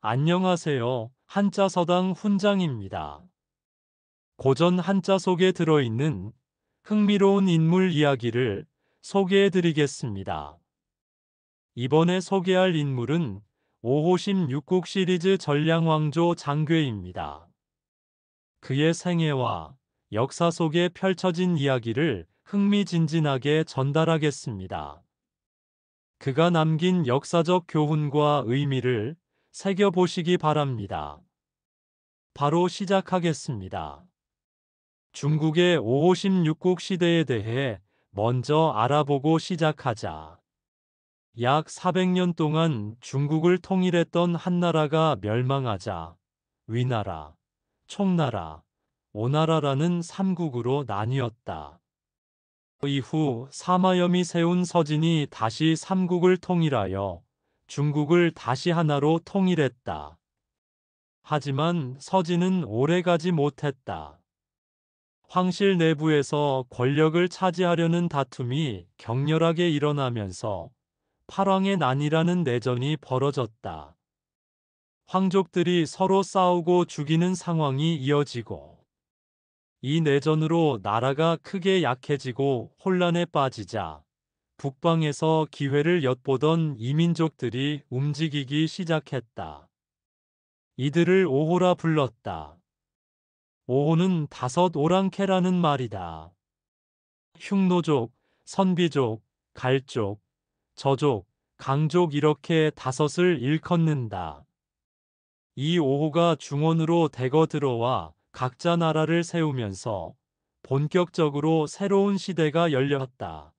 안녕하세요. 한자서당 훈장입니다. 고전 한자 속에 들어있는 흥미로운 인물 이야기를 소개해 드리겠습니다. 이번에 소개할 인물은 오호심 육국 시리즈 전량왕조 장괴입니다. 그의 생애와 역사 속에 펼쳐진 이야기를 흥미진진하게 전달하겠습니다. 그가 남긴 역사적 교훈과 의미를 새겨보시기 바랍니다. 바로 시작하겠습니다. 중국의 오호심 육국 시대에 대해 먼저 알아보고 시작하자. 약 400년 동안 중국을 통일했던 한나라가 멸망하자 위나라, 총나라, 오나라라는 삼국으로 나뉘었다. 이후 사마염이 세운 서진이 다시 삼국을 통일하여 중국을 다시 하나로 통일했다. 하지만 서진은 오래가지 못했다. 황실 내부에서 권력을 차지하려는 다툼이 격렬하게 일어나면서 팔왕의 난이라는 내전이 벌어졌다. 황족들이 서로 싸우고 죽이는 상황이 이어지고 이 내전으로 나라가 크게 약해지고 혼란에 빠지자 북방에서 기회를 엿보던 이민족들이 움직이기 시작했다. 이들을 오호라 불렀다. 오호는 다섯 오랑캐라는 말이다. 흉노족, 선비족, 갈족, 저족, 강족 이렇게 다섯을 일컫는다. 이 오호가 중원으로 대거 들어와 각자 나라를 세우면서 본격적으로 새로운 시대가 열렸다.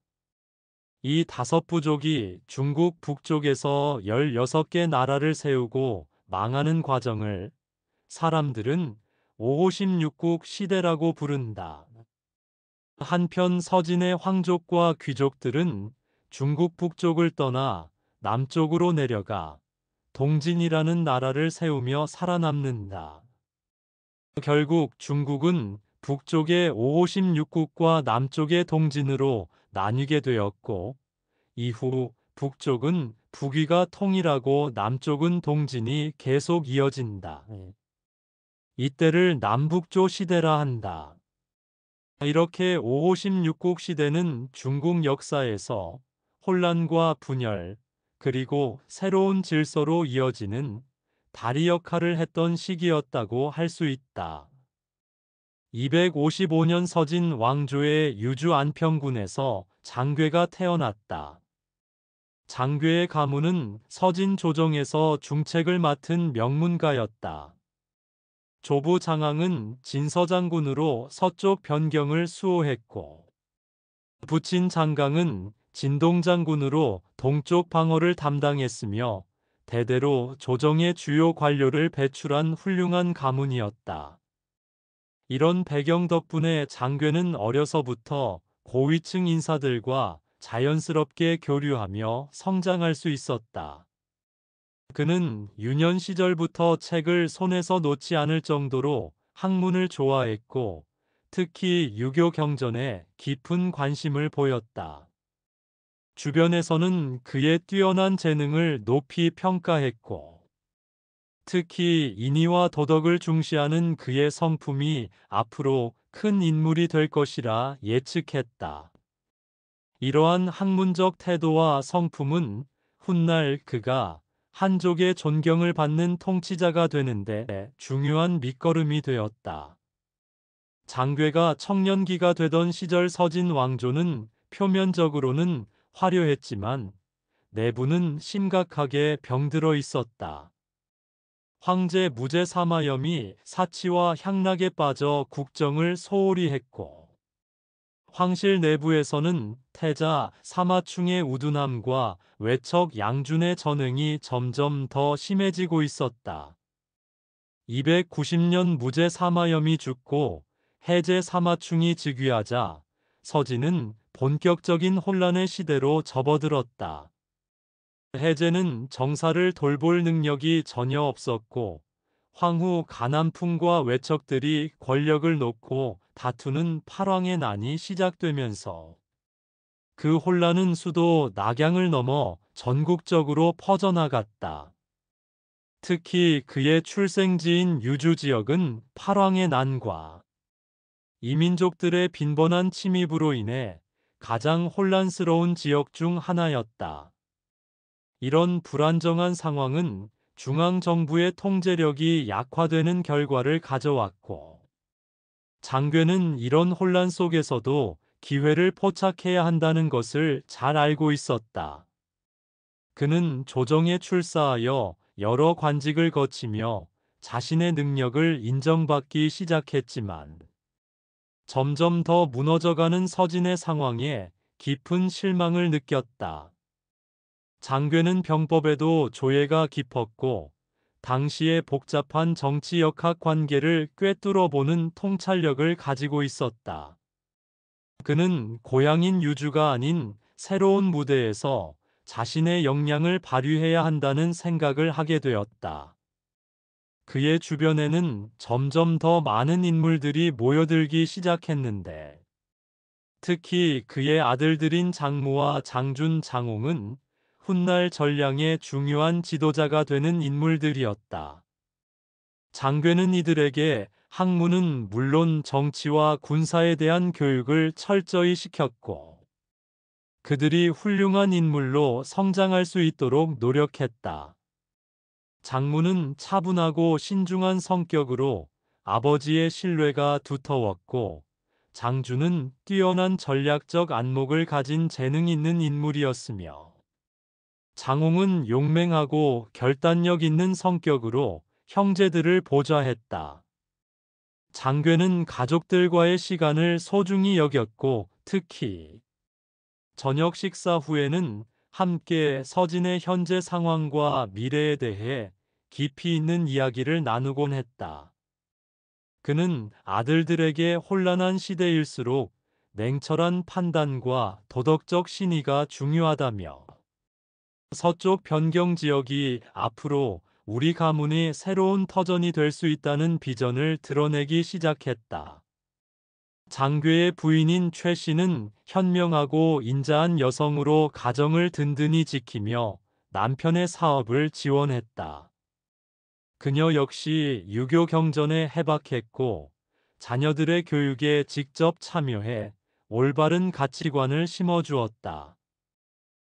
이 다섯 부족이 중국 북쪽에서 16개 나라를 세우고 망하는 과정을 사람들은 오호심 육국 시대라고 부른다. 한편 서진의 황족과 귀족들은 중국 북쪽을 떠나 남쪽으로 내려가 동진이라는 나라를 세우며 살아남는다. 결국 중국은 북쪽의 오호심 육국과 남쪽의 동진으로 나뉘게 되었고, 이후 북쪽은 북위가 통일하고 남쪽은 동진이 계속 이어진다. 이때를 남북조 시대라 한다. 이렇게 오호심 육국 시대는 중국 역사에서 혼란과 분열, 그리고 새로운 질서로 이어지는 다리 역할을 했던 시기였다고 할 수 있다. 255년 서진 왕조의 유주 안평군에서 장괴가 태어났다. 장괴의 가문은 서진 조정에서 중책을 맡은 명문가였다. 조부 장왕은 진서장군으로 서쪽 변경을 수호했고, 부친 장강은 진동장군으로 동쪽 방어를 담당했으며 대대로 조정의 주요 관료를 배출한 훌륭한 가문이었다. 이런 배경 덕분에 장괴는 어려서부터 고위층 인사들과 자연스럽게 교류하며 성장할 수 있었다. 그는 유년 시절부터 책을 손에서 놓지 않을 정도로 학문을 좋아했고, 특히 유교 경전에 깊은 관심을 보였다. 주변에서는 그의 뛰어난 재능을 높이 평가했고, 특히 인의와 도덕을 중시하는 그의 성품이 앞으로 큰 인물이 될 것이라 예측했다. 이러한 학문적 태도와 성품은 훗날 그가 한족의 존경을 받는 통치자가 되는데 중요한 밑거름이 되었다. 장괴가 청년기가 되던 시절 서진 왕조는 표면적으로는 화려했지만 내부는 심각하게 병들어 있었다. 황제 무제 사마염이 사치와 향락에 빠져 국정을 소홀히 했고, 황실 내부에서는 태자 사마충의 우둔함과 외척 양준의 전횡이 점점 더 심해지고 있었다. 290년 무제 사마염이 죽고 해제 사마충이 즉위하자 서진은 본격적인 혼란의 시대로 접어들었다. 해제는 정사를 돌볼 능력이 전혀 없었고, 황후 가난풍과 외척들이 권력을 놓고 다투는 팔왕의 난이 시작되면서 그 혼란은 수도 낙양을 넘어 전국적으로 퍼져나갔다. 특히 그의 출생지인 유주 지역은 팔왕의 난과 이민족들의 빈번한 침입으로 인해 가장 혼란스러운 지역 중 하나였다. 이런 불안정한 상황은 중앙정부의 통제력이 약화되는 결과를 가져왔고, 장괴는 이런 혼란 속에서도 기회를 포착해야 한다는 것을 잘 알고 있었다. 그는 조정에 출사하여 여러 관직을 거치며 자신의 능력을 인정받기 시작했지만, 점점 더 무너져가는 서진의 상황에 깊은 실망을 느꼈다. 장괴는 병법에도 조예가 깊었고, 당시의 복잡한 정치 역학 관계를 꿰뚫어 보는 통찰력을 가지고 있었다. 그는 고향인 유주가 아닌 새로운 무대에서 자신의 역량을 발휘해야 한다는 생각을 하게 되었다. 그의 주변에는 점점 더 많은 인물들이 모여들기 시작했는데, 특히 그의 아들들인 장무와 장준, 장홍은 훗날 전량의 중요한 지도자가 되는 인물들이었다. 장괴는 이들에게 학문은 물론 정치와 군사에 대한 교육을 철저히 시켰고, 그들이 훌륭한 인물로 성장할 수 있도록 노력했다. 장무는 차분하고 신중한 성격으로 아버지의 신뢰가 두터웠고, 장준은 뛰어난 전략적 안목을 가진 재능 있는 인물이었으며, 장홍은 용맹하고 결단력 있는 성격으로 형제들을 보좌했다. 장괴는 가족들과의 시간을 소중히 여겼고, 특히 저녁 식사 후에는 함께 서진의 현재 상황과 미래에 대해 깊이 있는 이야기를 나누곤 했다. 그는 아들들에게 혼란한 시대일수록 냉철한 판단과 도덕적 신의가 중요하다며, 서쪽 변경 지역이 앞으로 우리 가문이 새로운 터전이 될 수 있다는 비전을 드러내기 시작했다. 장괴의 부인인 최 씨는 현명하고 인자한 여성으로 가정을 든든히 지키며 남편의 사업을 지원했다. 그녀 역시 유교 경전에 해박했고, 자녀들의 교육에 직접 참여해 올바른 가치관을 심어주었다.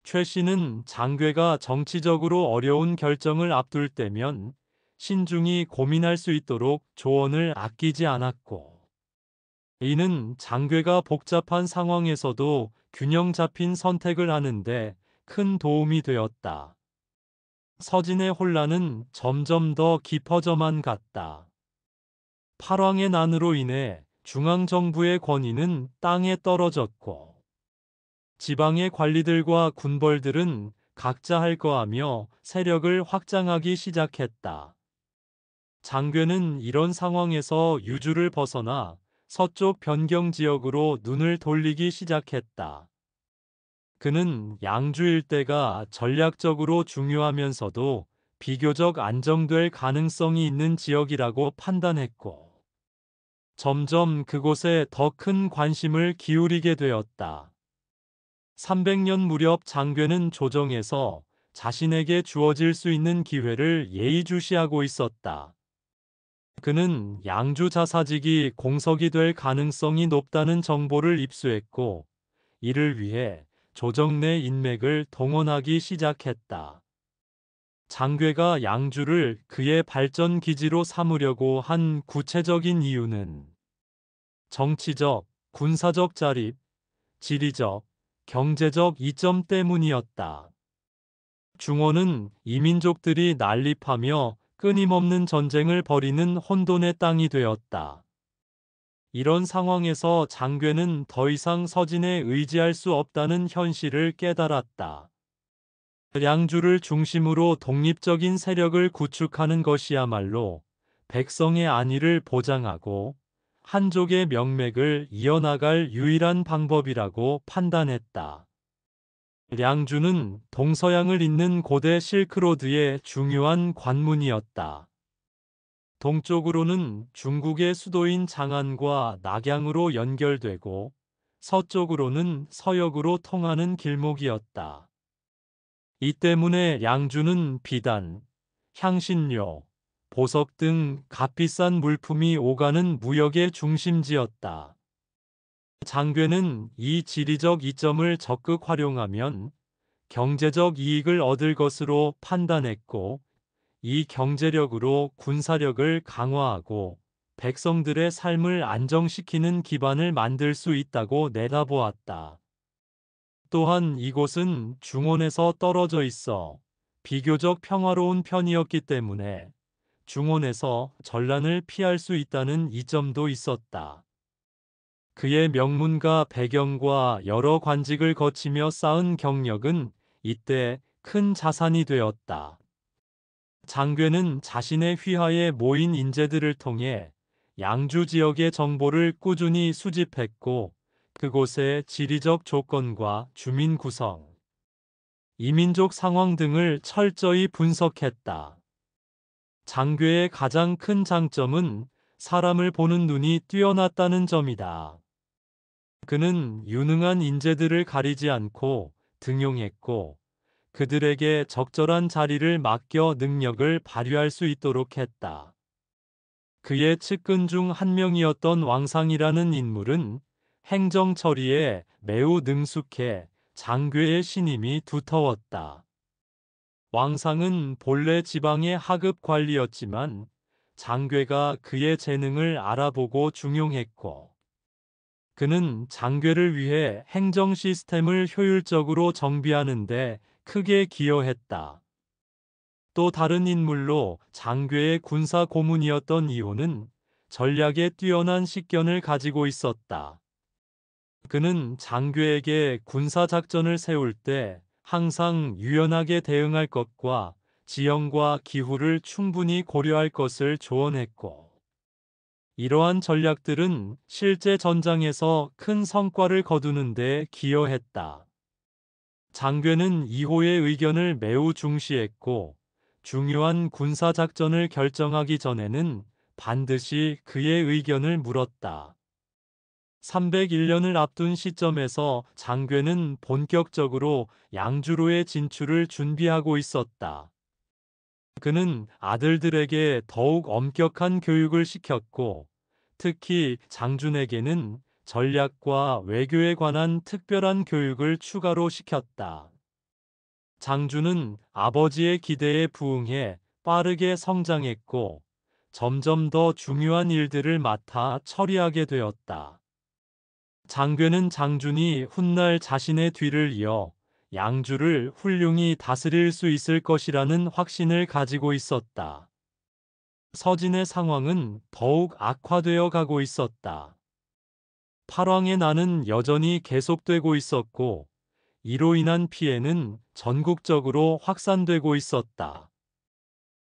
최 씨는 장괴가 정치적으로 어려운 결정을 앞둘 때면 신중히 고민할 수 있도록 조언을 아끼지 않았고, 이는 장괴가 복잡한 상황에서도 균형 잡힌 선택을 하는데 큰 도움이 되었다. 서진의 혼란은 점점 더 깊어져만 갔다. 팔왕의 난으로 인해 중앙정부의 권위는 땅에 떨어졌고, 지방의 관리들과 군벌들은 각자 할 거하며 세력을 확장하기 시작했다. 장괴는 이런 상황에서 유주를 벗어나 서쪽 변경 지역으로 눈을 돌리기 시작했다. 그는 양주 일대가 전략적으로 중요하면서도 비교적 안정될 가능성이 있는 지역이라고 판단했고, 점점 그곳에 더 큰 관심을 기울이게 되었다. 300년 무렵 장괴는 조정에서 자신에게 주어질 수 있는 기회를 예의주시하고 있었다. 그는 양주 자사직이 공석이 될 가능성이 높다는 정보를 입수했고, 이를 위해 조정 내 인맥을 동원하기 시작했다. 장괴가 양주를 그의 발전 기지로 삼으려고 한 구체적인 이유는 정치적, 군사적 자립, 지리적, 경제적 이점 때문이었다. 중원은 이민족들이 난립하며 끊임없는 전쟁을 벌이는 혼돈의 땅이 되었다. 이런 상황에서 장괴는 더 이상 서진에 의지할 수 없다는 현실을 깨달았다. 양주를 중심으로 독립적인 세력을 구축하는 것이야말로 백성의 안위를 보장하고 한족의 명맥을 이어나갈 유일한 방법이라고 판단했다. 량주는 동서양을 잇는 고대 실크로드의 중요한 관문이었다. 동쪽으로는 중국의 수도인 장안과 낙양으로 연결되고, 서쪽으로는 서역으로 통하는 길목이었다. 이 때문에 양주는 비단 향신료, 보석 등 값비싼 물품이 오가는 무역의 중심지였다. 장괴는 이 지리적 이점을 적극 활용하면 경제적 이익을 얻을 것으로 판단했고, 이 경제력으로 군사력을 강화하고 백성들의 삶을 안정시키는 기반을 만들 수 있다고 내다보았다. 또한 이곳은 중원에서 떨어져 있어 비교적 평화로운 편이었기 때문에 중원에서 전란을 피할 수 있다는 이점도 있었다. 그의 명문과 배경과 여러 관직을 거치며 쌓은 경력은 이때 큰 자산이 되었다. 장괴는 자신의 휘하에 모인 인재들을 통해 양주 지역의 정보를 꾸준히 수집했고, 그곳의 지리적 조건과 주민 구성, 이민족 상황 등을 철저히 분석했다. 장괴의 가장 큰 장점은 사람을 보는 눈이 뛰어났다는 점이다. 그는 유능한 인재들을 가리지 않고 등용했고, 그들에게 적절한 자리를 맡겨 능력을 발휘할 수 있도록 했다. 그의 측근 중 한 명이었던 왕상이라는 인물은 행정 처리에 매우 능숙해 장괴의 신임이 두터웠다. 왕상은 본래 지방의 하급 관리였지만 장괴가 그의 재능을 알아보고 중용했고, 그는 장괴를 위해 행정 시스템을 효율적으로 정비하는 데 크게 기여했다. 또 다른 인물로 장괴의 군사 고문이었던 이호는 전략에 뛰어난 식견을 가지고 있었다. 그는 장괴에게 군사 작전을 세울 때 항상 유연하게 대응할 것과 지형과 기후를 충분히 고려할 것을 조언했고, 이러한 전략들은 실제 전장에서 큰 성과를 거두는 데 기여했다. 장괴는 이호의 의견을 매우 중시했고, 중요한 군사작전을 결정하기 전에는 반드시 그의 의견을 물었다. 301년을 앞둔 시점에서 장괴는 본격적으로 양주로의 진출을 준비하고 있었다. 그는 아들들에게 더욱 엄격한 교육을 시켰고, 특히 장준에게는 전략과 외교에 관한 특별한 교육을 추가로 시켰다. 장준은 아버지의 기대에 부응해 빠르게 성장했고, 점점 더 중요한 일들을 맡아 처리하게 되었다. 장괴는 장준이 훗날 자신의 뒤를 이어 양주를 훌륭히 다스릴 수 있을 것이라는 확신을 가지고 있었다. 서진의 상황은 더욱 악화되어 가고 있었다. 팔왕의 난은 여전히 계속되고 있었고, 이로 인한 피해는 전국적으로 확산되고 있었다.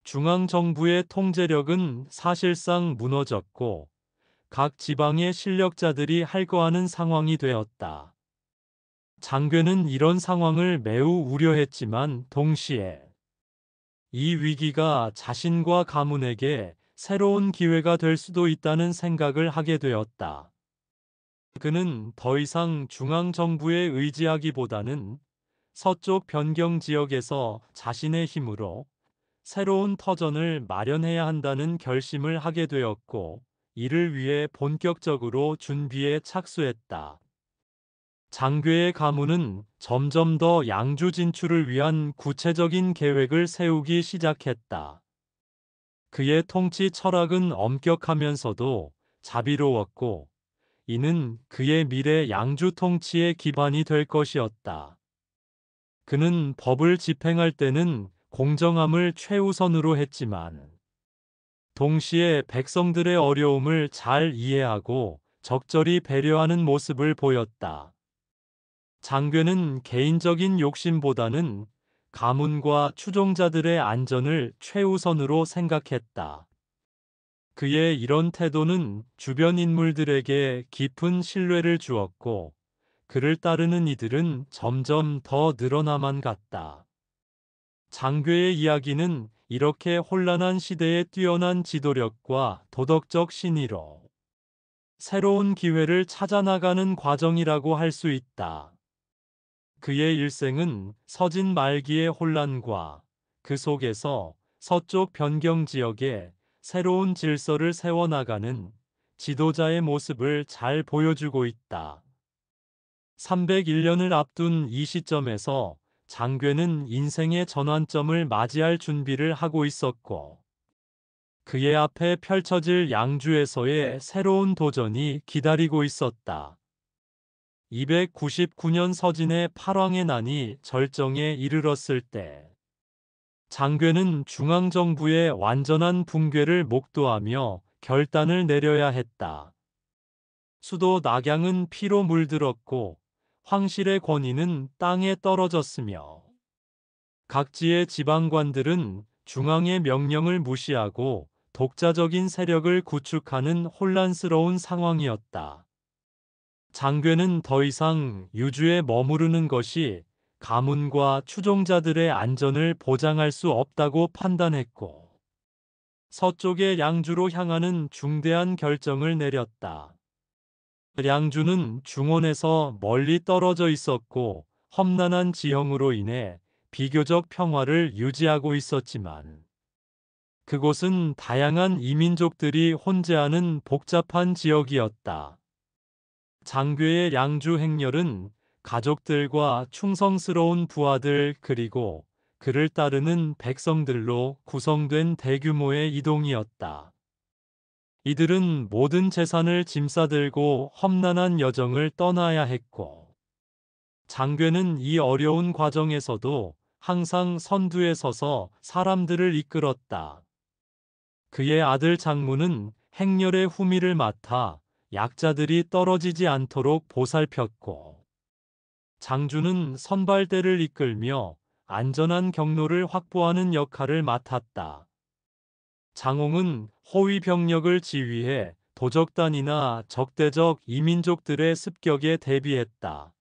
중앙정부의 통제력은 사실상 무너졌고, 각 지방의 실력자들이 할거하는 상황이 되었다. 장괴는 이런 상황을 매우 우려했지만 동시에 이 위기가 자신과 가문에게 새로운 기회가 될 수도 있다는 생각을 하게 되었다. 그는 더 이상 중앙정부에 의지하기보다는 서쪽 변경 지역에서 자신의 힘으로 새로운 터전을 마련해야 한다는 결심을 하게 되었고, 이를 위해 본격적으로 준비에 착수했다. 장괴의 가문은 점점 더 양주 진출을 위한 구체적인 계획을 세우기 시작했다. 그의 통치 철학은 엄격하면서도 자비로웠고, 이는 그의 미래 양주 통치의 기반이 될 것이었다. 그는 법을 집행할 때는 공정함을 최우선으로 했지만, 동시에 백성들의 어려움을 잘 이해하고 적절히 배려하는 모습을 보였다. 장괴는 개인적인 욕심보다는 가문과 추종자들의 안전을 최우선으로 생각했다. 그의 이런 태도는 주변 인물들에게 깊은 신뢰를 주었고, 그를 따르는 이들은 점점 더 늘어나만 갔다. 장괴의 이야기는 이렇게 혼란한 시대에 뛰어난 지도력과 도덕적 신의로 새로운 기회를 찾아나가는 과정이라고 할 수 있다. 그의 일생은 서진 말기의 혼란과 그 속에서 서쪽 변경 지역에 새로운 질서를 세워나가는 지도자의 모습을 잘 보여주고 있다. 301년을 앞둔 이 시점에서 장괴는 인생의 전환점을 맞이할 준비를 하고 있었고, 그의 앞에 펼쳐질 양주에서의 새로운 도전이 기다리고 있었다. 299년 서진의 팔왕의 난이 절정에 이르렀을 때, 장괴는 중앙정부의 완전한 붕괴를 목도하며 결단을 내려야 했다. 수도 낙양은 피로 물들었고 황실의 권위는 땅에 떨어졌으며 각지의 지방관들은 중앙의 명령을 무시하고 독자적인 세력을 구축하는 혼란스러운 상황이었다. 장괴는 더 이상 유주에 머무르는 것이 가문과 추종자들의 안전을 보장할 수 없다고 판단했고, 서쪽의 양주로 향하는 중대한 결정을 내렸다. 양주는 중원에서 멀리 떨어져 있었고 험난한 지형으로 인해 비교적 평화를 유지하고 있었지만, 그곳은 다양한 이민족들이 혼재하는 복잡한 지역이었다. 장괴의 양주 행렬은 가족들과 충성스러운 부하들 그리고 그를 따르는 백성들로 구성된 대규모의 이동이었다. 이들은 모든 재산을 짐싸들고 험난한 여정을 떠나야 했고, 장괴는 이 어려운 과정에서도 항상 선두에 서서 사람들을 이끌었다. 그의 아들 장문은 행렬의 후미를 맡아 약자들이 떨어지지 않도록 보살폈고, 장주는 선발대를 이끌며 안전한 경로를 확보하는 역할을 맡았다. 장홍은 호위 병력을 지휘해 도적단이나 적대적 이민족들의 습격에 대비했다.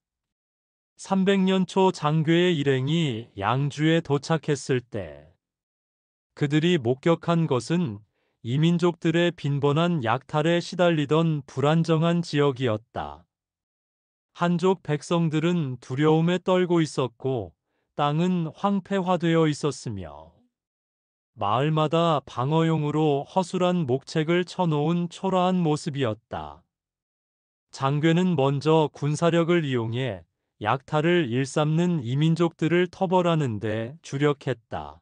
300년 초 장괴의 일행이 양주에 도착했을 때 그들이 목격한 것은 이민족들의 빈번한 약탈에 시달리던 불안정한 지역이었다. 한족 백성들은 두려움에 떨고 있었고 땅은 황폐화되어 있었으며 마을마다 방어용으로 허술한 목책을 쳐놓은 초라한 모습이었다. 장괴는 먼저 군사력을 이용해 약탈을 일삼는 이민족들을 터벌하는 데 주력했다.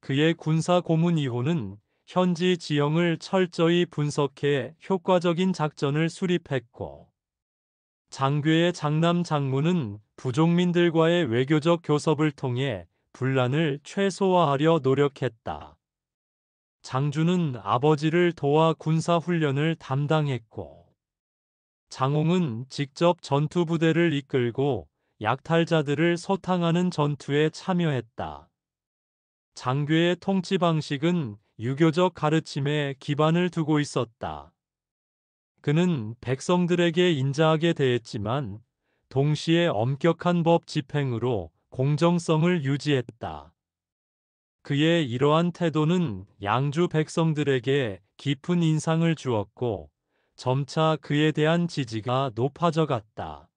그의 군사 고문 이호는 현지 지형을 철저히 분석해 효과적인 작전을 수립했고, 장괴의 장남 장문은 부족민들과의 외교적 교섭을 통해 분란을 최소화하려 노력했다. 장주는 아버지를 도와 군사훈련을 담당했고, 장홍은 직접 전투부대를 이끌고 약탈자들을 소탕하는 전투에 참여했다. 장괴의 통치 방식은 유교적 가르침에 기반을 두고 있었다. 그는 백성들에게 인자하게 대했지만 동시에 엄격한 법 집행으로 공정성을 유지했다. 그의 이러한 태도는 양주 백성들에게 깊은 인상을 주었고 점차 그에 대한 지지가 높아져 갔다.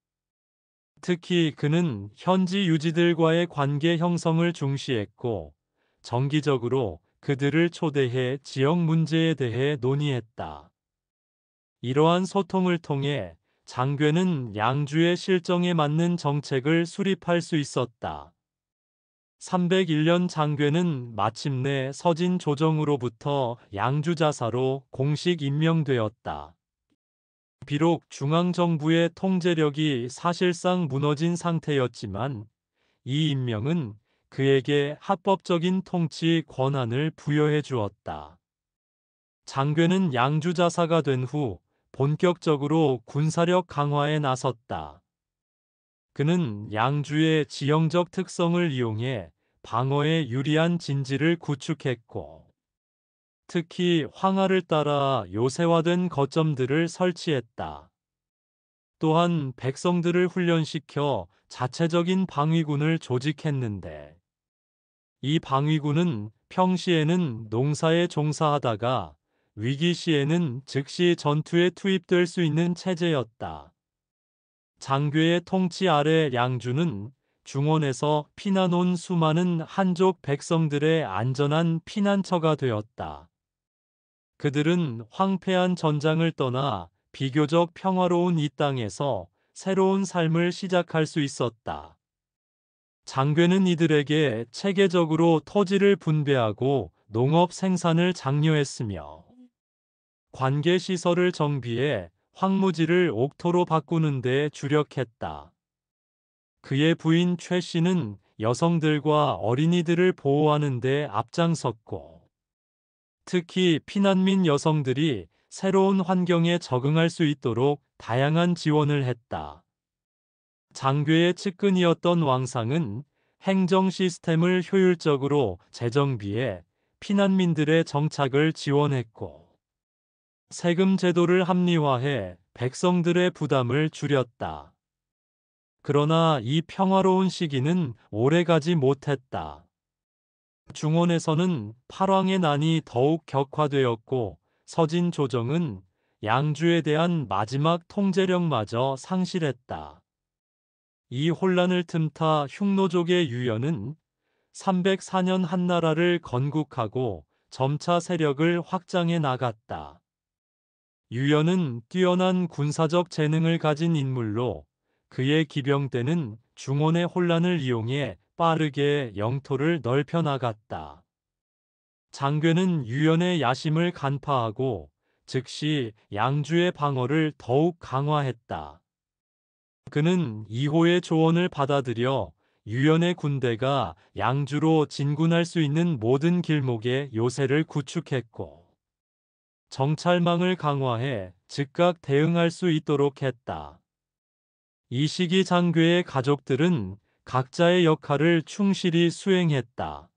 특히 그는 현지 유지들과의 관계 형성을 중시했고 정기적으로 그들을 초대해 지역 문제에 대해 논의했다. 이러한 소통을 통해 장괴는 양주의 실정에 맞는 정책을 수립할 수 있었다. 301년 장괴는 마침내 서진 조정으로부터 양주자사로 공식 임명되었다. 비록 중앙정부의 통제력이 사실상 무너진 상태였지만 이 임명은 그에게 합법적인 통치 권한을 부여해 주었다. 장괴는 양주자사가 된 후 본격적으로 군사력 강화에 나섰다. 그는 양주의 지형적 특성을 이용해 방어에 유리한 진지를 구축했고, 특히 황하를 따라 요새화된 거점들을 설치했다. 또한 백성들을 훈련시켜 자체적인 방위군을 조직했는데, 이 방위군은 평시에는 농사에 종사하다가 위기 시에는 즉시 전투에 투입될 수 있는 체제였다. 장괴의 통치 아래 양주는 중원에서 피난 온 수많은 한족 백성들의 안전한 피난처가 되었다. 그들은 황폐한 전장을 떠나 비교적 평화로운 이 땅에서 새로운 삶을 시작할 수 있었다. 장괴는 이들에게 체계적으로 토지를 분배하고 농업 생산을 장려했으며 관계시설을 정비해 황무지를 옥토로 바꾸는 데 주력했다. 그의 부인 최 씨는 여성들과 어린이들을 보호하는 데 앞장섰고, 특히 피난민 여성들이 새로운 환경에 적응할 수 있도록 다양한 지원을 했다. 장괴의 측근이었던 왕상은 행정 시스템을 효율적으로 재정비해 피난민들의 정착을 지원했고, 세금 제도를 합리화해 백성들의 부담을 줄였다. 그러나 이 평화로운 시기는 오래가지 못했다. 중원에서는 팔왕의 난이 더욱 격화되었고, 서진 조정은 양주에 대한 마지막 통제력마저 상실했다. 이 혼란을 틈타 흉노족의 유연은 304년 한나라를 건국하고 점차 세력을 확장해 나갔다. 유연은 뛰어난 군사적 재능을 가진 인물로 그의 기병대는 중원의 혼란을 이용해 빠르게 영토를 넓혀 나갔다. 장괴는 유연의 야심을 간파하고 즉시 양주의 방어를 더욱 강화했다. 그는 이호의 조언을 받아들여 유연의 군대가 양주로 진군할 수 있는 모든 길목에 요새를 구축했고, 정찰망을 강화해 즉각 대응할 수 있도록 했다. 이 시기 장괴의 가족들은 각자의 역할을 충실히 수행했다.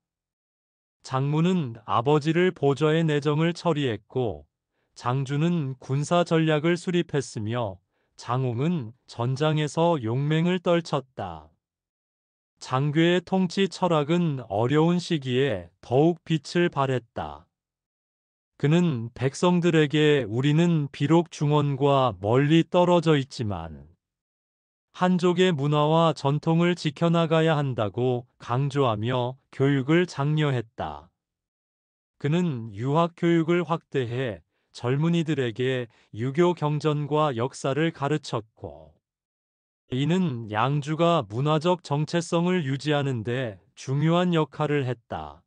장무는 아버지를 보좌의 내정을 처리했고, 장주는 군사 전략을 수립했으며, 장홍은 전장에서 용맹을 떨쳤다. 장괴의 통치 철학은 어려운 시기에 더욱 빛을 발했다. 그는 백성들에게 우리는 비록 중원과 멀리 떨어져 있지만 한족의 문화와 전통을 지켜나가야 한다고 강조하며 교육을 장려했다. 그는 유학 교육을 확대해 젊은이들에게 유교 경전과 역사를 가르쳤고, 이는 양주가 문화적 정체성을 유지하는 데 중요한 역할을 했다.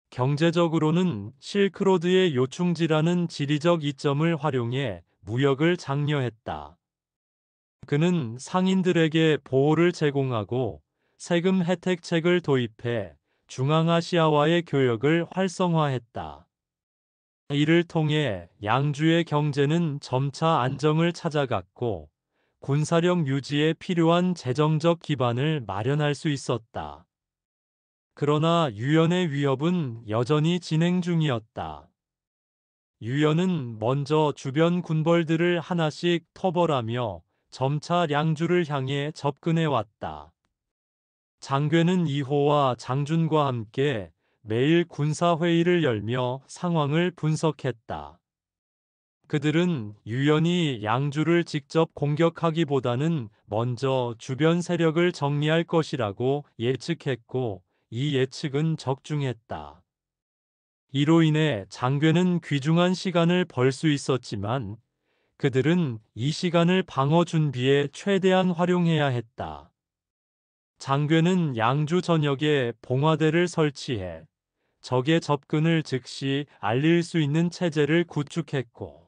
경제적으로는 실크로드의 요충지라는 지리적 이점을 활용해 무역을 장려했다. 그는 상인들에게 보호를 제공하고 세금 혜택책을 도입해 중앙아시아와의 교역을 활성화했다. 이를 통해 양주의 경제는 점차 안정을 찾아갔고, 군사력 유지에 필요한 재정적 기반을 마련할 수 있었다. 그러나 유연의 위협은 여전히 진행 중이었다. 유연은 먼저 주변 군벌들을 하나씩 토벌하며 점차 양주를 향해 접근해 왔다. 장괴는 이호와 장준과 함께 매일 군사회의를 열며 상황을 분석했다. 그들은 유연이 양주를 직접 공격하기보다는 먼저 주변 세력을 정리할 것이라고 예측했고, 이 예측은 적중했다. 이로 인해 장괴는 귀중한 시간을 벌 수 있었지만, 그들은 이 시간을 방어 준비에 최대한 활용해야 했다. 장괴는 양주 전역에 봉화대를 설치해 적의 접근을 즉시 알릴 수 있는 체제를 구축했고,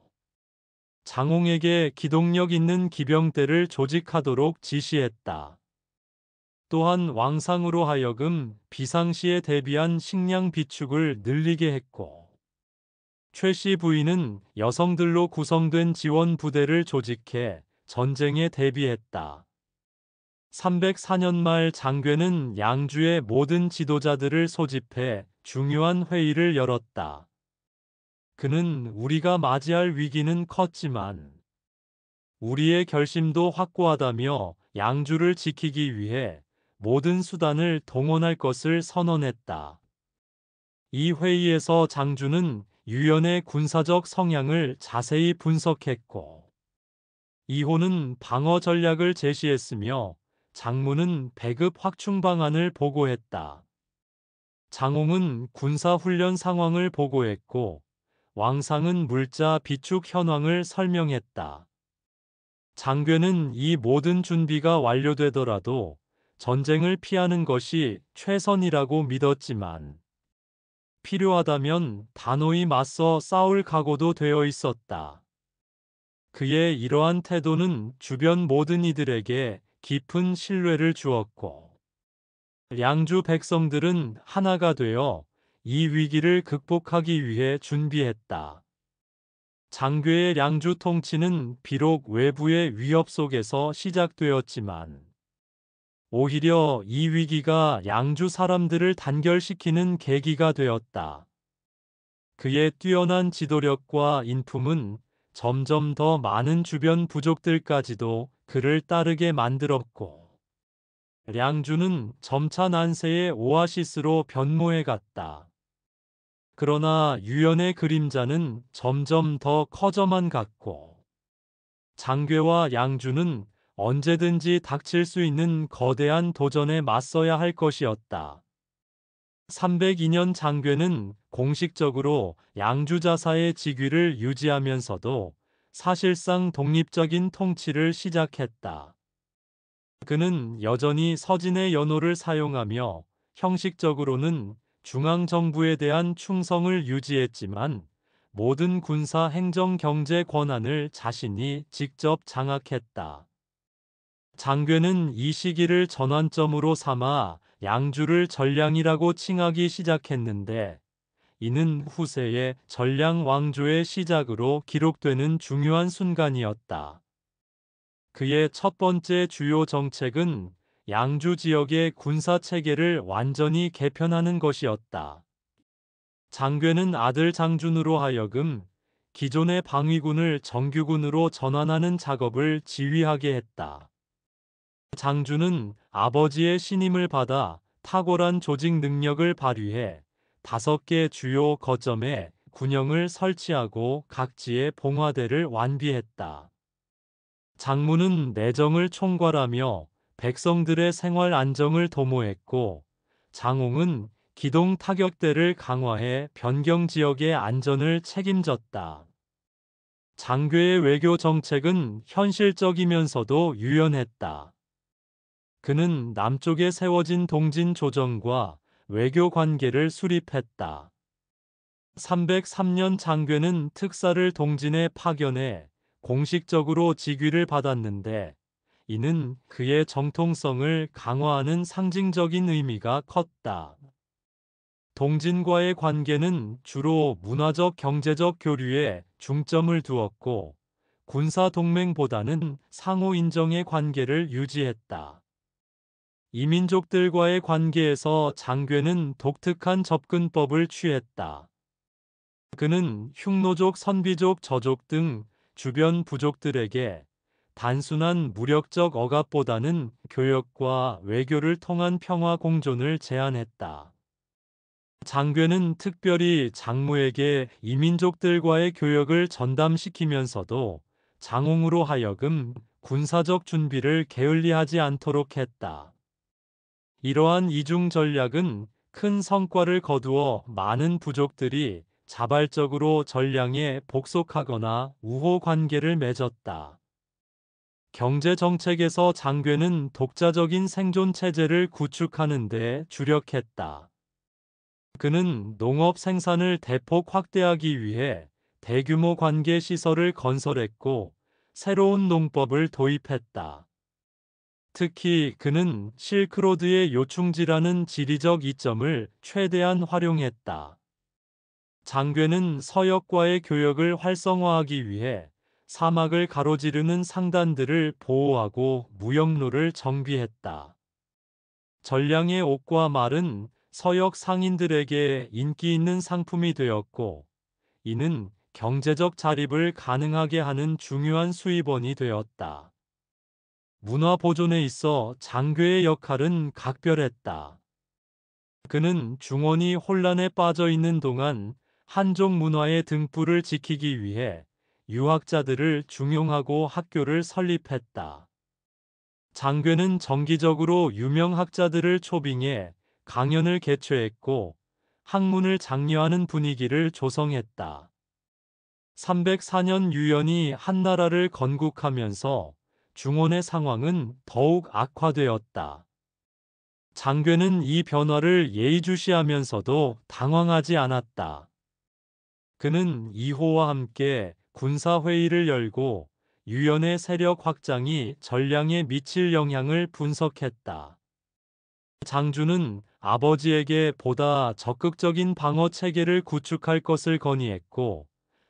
장홍에게 기동력 있는 기병대를 조직하도록 지시했다. 또한 왕상으로 하여금 비상시에 대비한 식량 비축을 늘리게 했고, 최씨 부인은 여성들로 구성된 지원 부대를 조직해 전쟁에 대비했다. 304년 말 장괴는 양주의 모든 지도자들을 소집해 중요한 회의를 열었다. 그는 우리가 맞이할 위기는 컸지만 우리의 결심도 확고하다며 양주를 지키기 위해 모든 수단을 동원할 것을 선언했다. 이 회의에서 장주는 유연의 군사적 성향을 자세히 분석했고, 이호는 방어 전략을 제시했으며 장문은 배급 확충 방안을 보고했다. 장홍은 군사훈련 상황을 보고했고 왕상은 물자 비축 현황을 설명했다. 장괴는 이 모든 준비가 완료되더라도 전쟁을 피하는 것이 최선이라고 믿었지만 필요하다면 단호히 맞서 싸울 각오도 되어 있었다. 그의 이러한 태도는 주변 모든 이들에게 깊은 신뢰를 주었고 량주 백성들은 하나가 되어 이 위기를 극복하기 위해 준비했다. 장괴의 량주 통치는 비록 외부의 위협 속에서 시작되었지만 오히려 이 위기가 양주 사람들을 단결시키는 계기가 되었다. 그의 뛰어난 지도력과 인품은 점점 더 많은 주변 부족들까지도 그를 따르게 만들었고, 량주는 점차 난세의 오아시스로 변모해 갔다. 그러나 유연의 그림자는 점점 더 커져만 갔고, 장괴와 양주는 언제든지 닥칠 수 있는 거대한 도전에 맞서야 할 것이었다. 302년 장괴는 공식적으로 양주자사의 직위를 유지하면서도 사실상 독립적인 통치를 시작했다. 그는 여전히 서진의 연호를 사용하며 형식적으로는 중앙정부에 대한 충성을 유지했지만 모든 군사 행정 경제 권한을 자신이 직접 장악했다. 장괴는 이 시기를 전환점으로 삼아 양주를 전량이라고 칭하기 시작했는데 이는 후세의 전량 왕조의 시작으로 기록되는 중요한 순간이었다. 그의 첫 번째 주요 정책은 양주 지역의 군사 체계를 완전히 개편하는 것이었다. 장괴는 아들 장준으로 하여금 기존의 방위군을 정규군으로 전환하는 작업을 지휘하게 했다. 장준은 아버지의 신임을 받아 탁월한 조직 능력을 발휘해 5개 주요 거점에 군영을 설치하고 각지의 봉화대를 완비했다. 장문은 내정을 총괄하며 백성들의 생활 안정을 도모했고, 장홍은 기동 타격대를 강화해 변경 지역의 안전을 책임졌다. 장괴의 외교 정책은 현실적이면서도 유연했다. 그는 남쪽에 세워진 동진 조정과 외교 관계를 수립했다. 303년 장괴는 특사를 동진에 파견해 공식적으로 직위를 받았는데 이는 그의 정통성을 강화하는 상징적인 의미가 컸다. 동진과의 관계는 주로 문화적 경제적 교류에 중점을 두었고 군사 동맹보다는 상호 인정의 관계를 유지했다. 이민족들과의 관계에서 장괴는 독특한 접근법을 취했다. 그는 흉노족, 선비족, 저족 등 주변 부족들에게 단순한 무력적 억압보다는 교역과 외교를 통한 평화 공존을 제안했다. 장괴는 특별히 장무에게 이민족들과의 교역을 전담시키면서도 장홍으로 하여금 군사적 준비를 게을리하지 않도록 했다. 이러한 이중 전략은 큰 성과를 거두어 많은 부족들이 자발적으로 전량에 복속하거나 우호 관계를 맺었다. 경제 정책에서 장괴는 독자적인 생존 체제를 구축하는 데 주력했다. 그는 농업 생산을 대폭 확대하기 위해 대규모 관계 시설을 건설했고 새로운 농법을 도입했다. 특히 그는 실크로드의 요충지라는 지리적 이점을 최대한 활용했다. 장괴는 서역과의 교역을 활성화하기 위해 사막을 가로지르는 상단들을 보호하고 무역로를 정비했다. 전량의 옷과 말은 서역 상인들에게 인기 있는 상품이 되었고, 이는 경제적 자립을 가능하게 하는 중요한 수입원이 되었다. 문화 보존에 있어 장괴의 역할은 각별했다. 그는 중원이 혼란에 빠져 있는 동안 한족 문화의 등불을 지키기 위해 유학자들을 중용하고 학교를 설립했다. 장괴는 정기적으로 유명 학자들을 초빙해 강연을 개최했고 학문을 장려하는 분위기를 조성했다. 304년 유연이 한나라를 건국하면서 중원의 상황은 더욱 악화되었다. 장괴는 이 변화를 예의주시하면서도 당황하지 않았다. 그는 이호와 함께 군사회의를 열고 유연의 세력 확장이 전량에 미칠 영향을 분석했다. 장주는 아버지에게 보다 적극적인 방어 체계를 구축할 것을 건의했고,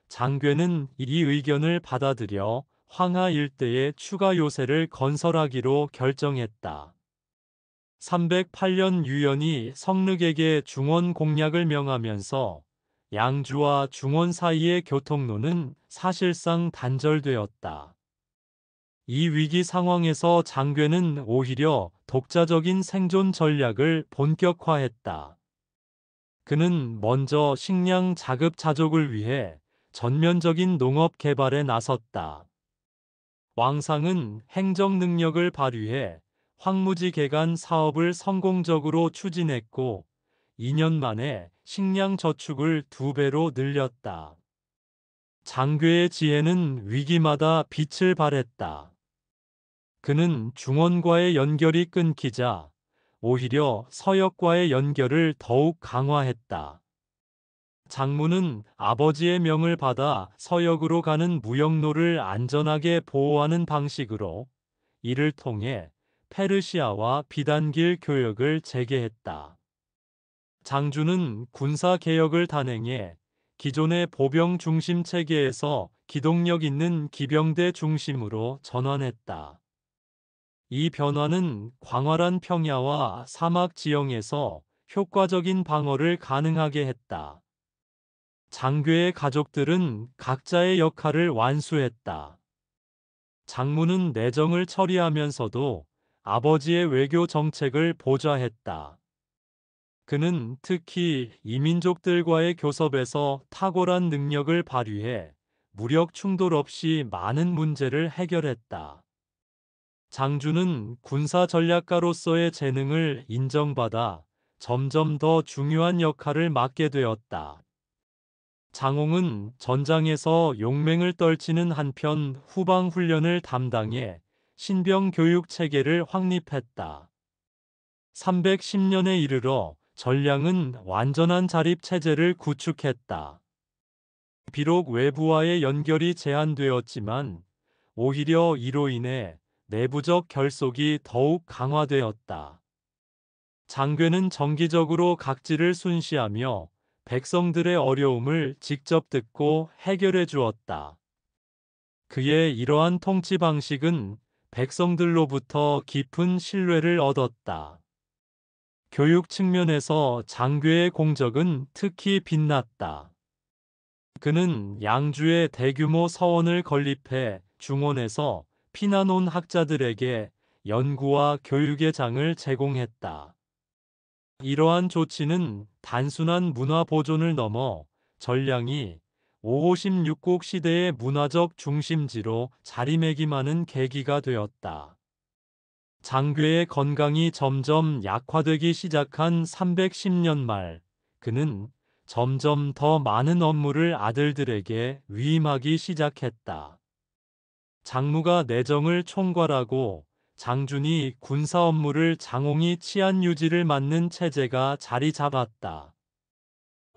장괴는 이 의견을 받아들여 황하 일대에 추가 요새를 건설하기로 결정했다. 308년 유연이 성륵에게 중원 공략을 명하면서 양주와 중원 사이의 교통로는 사실상 단절되었다. 이 위기 상황에서 장괴는 오히려 독자적인 생존 전략을 본격화했다. 그는 먼저 식량 자급자족을 위해 전면적인 농업 개발에 나섰다. 왕상은 행정 능력을 발휘해 황무지 개간 사업을 성공적으로 추진했고 2년 만에 식량 저축을 2배로 늘렸다. 장괴의 지혜는 위기마다 빛을 발했다. 그는 중원과의 연결이 끊기자 오히려 서역과의 연결을 더욱 강화했다. 장무는 아버지의 명을 받아 서역으로 가는 무역로를 안전하게 보호하는 방식으로 이를 통해 페르시아와 비단길 교역을 재개했다. 장주는 군사 개혁을 단행해 기존의 보병 중심 체계에서 기동력 있는 기병대 중심으로 전환했다. 이 변화는 광활한 평야와 사막 지형에서 효과적인 방어를 가능하게 했다. 장괴의 가족들은 각자의 역할을 완수했다. 장무는 내정을 처리하면서도 아버지의 외교 정책을 보좌했다. 그는 특히 이민족들과의 교섭에서 탁월한 능력을 발휘해 무력 충돌 없이 많은 문제를 해결했다. 장주는 군사 전략가로서의 재능을 인정받아 점점 더 중요한 역할을 맡게 되었다. 장홍은 전장에서 용맹을 떨치는 한편 후방 훈련을 담당해 신병 교육 체계를 확립했다. 310년에 이르러 전량은 완전한 자립 체제를 구축했다. 비록 외부와의 연결이 제한되었지만 오히려 이로 인해 내부적 결속이 더욱 강화되었다. 장괴는 정기적으로 각지를 순시하며 백성들의 어려움을 직접 듣고 해결해 주었다. 그의 이러한 통치 방식은 백성들로부터 깊은 신뢰를 얻었다. 교육 측면에서 장괴의 공적은 특히 빛났다. 그는 양주에 대규모 서원을 건립해 중원에서 피난 온 학자들에게 연구와 교육의 장을 제공했다. 이러한 조치는 단순한 문화 보존을 넘어 전량이 556국 시대의 문화적 중심지로 자리매김하는 계기가 되었다. 장괴의 건강이 점점 약화되기 시작한 310년 말, 그는 점점 더 많은 업무를 아들들에게 위임하기 시작했다. 장무가 내정을 총괄하고 장준이 군사 업무를 장홍이 치안 유지를 맡는 체제가 자리 잡았다.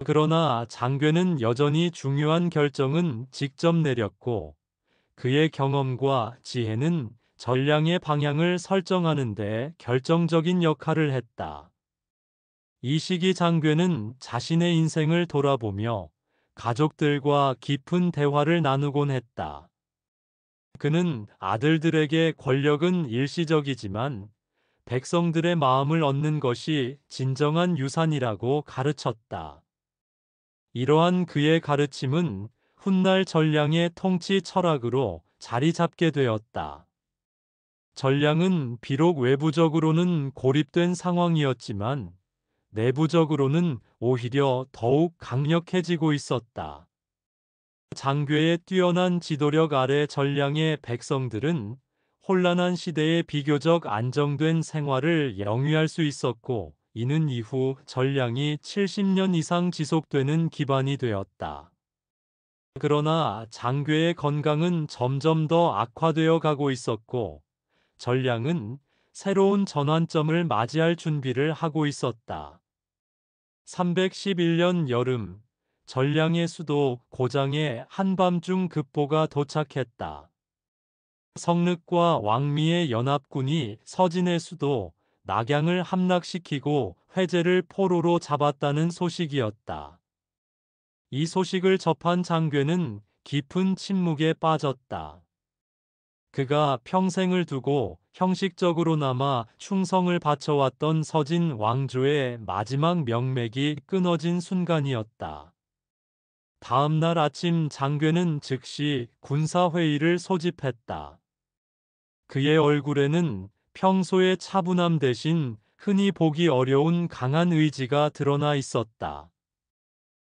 그러나 장괴는 여전히 중요한 결정은 직접 내렸고 그의 경험과 지혜는 전량의 방향을 설정하는 데 결정적인 역할을 했다. 이 시기 장괴는 자신의 인생을 돌아보며 가족들과 깊은 대화를 나누곤 했다. 그는 아들들에게 권력은 일시적이지만 백성들의 마음을 얻는 것이 진정한 유산이라고 가르쳤다. 이러한 그의 가르침은 훗날 전량의 통치 철학으로 자리 잡게 되었다. 전량은 비록 외부적으로는 고립된 상황이었지만 내부적으로는 오히려 더욱 강력해지고 있었다. 장괴의 뛰어난 지도력 아래 전량의 백성들은 혼란한 시대에 비교적 안정된 생활을 영위할 수 있었고, 이는 이후 전량이 70년 이상 지속되는 기반이 되었다. 그러나 장괴의 건강은 점점 더 악화되어 가고 있었고, 전량은 새로운 전환점을 맞이할 준비를 하고 있었다. 311년 여름, 전량의 수도 고장에 한밤중 급보가 도착했다. 성륵과 왕미의 연합군이 서진의 수도 낙양을 함락시키고 회제를 포로로 잡았다는 소식이었다. 이 소식을 접한 장괴는 깊은 침묵에 빠졌다. 그가 평생을 두고 형식적으로나마 충성을 바쳐왔던 서진 왕조의 마지막 명맥이 끊어진 순간이었다. 다음 날 아침 장괴는 즉시 군사회의를 소집했다. 그의 얼굴에는 평소의 차분함 대신 흔히 보기 어려운 강한 의지가 드러나 있었다.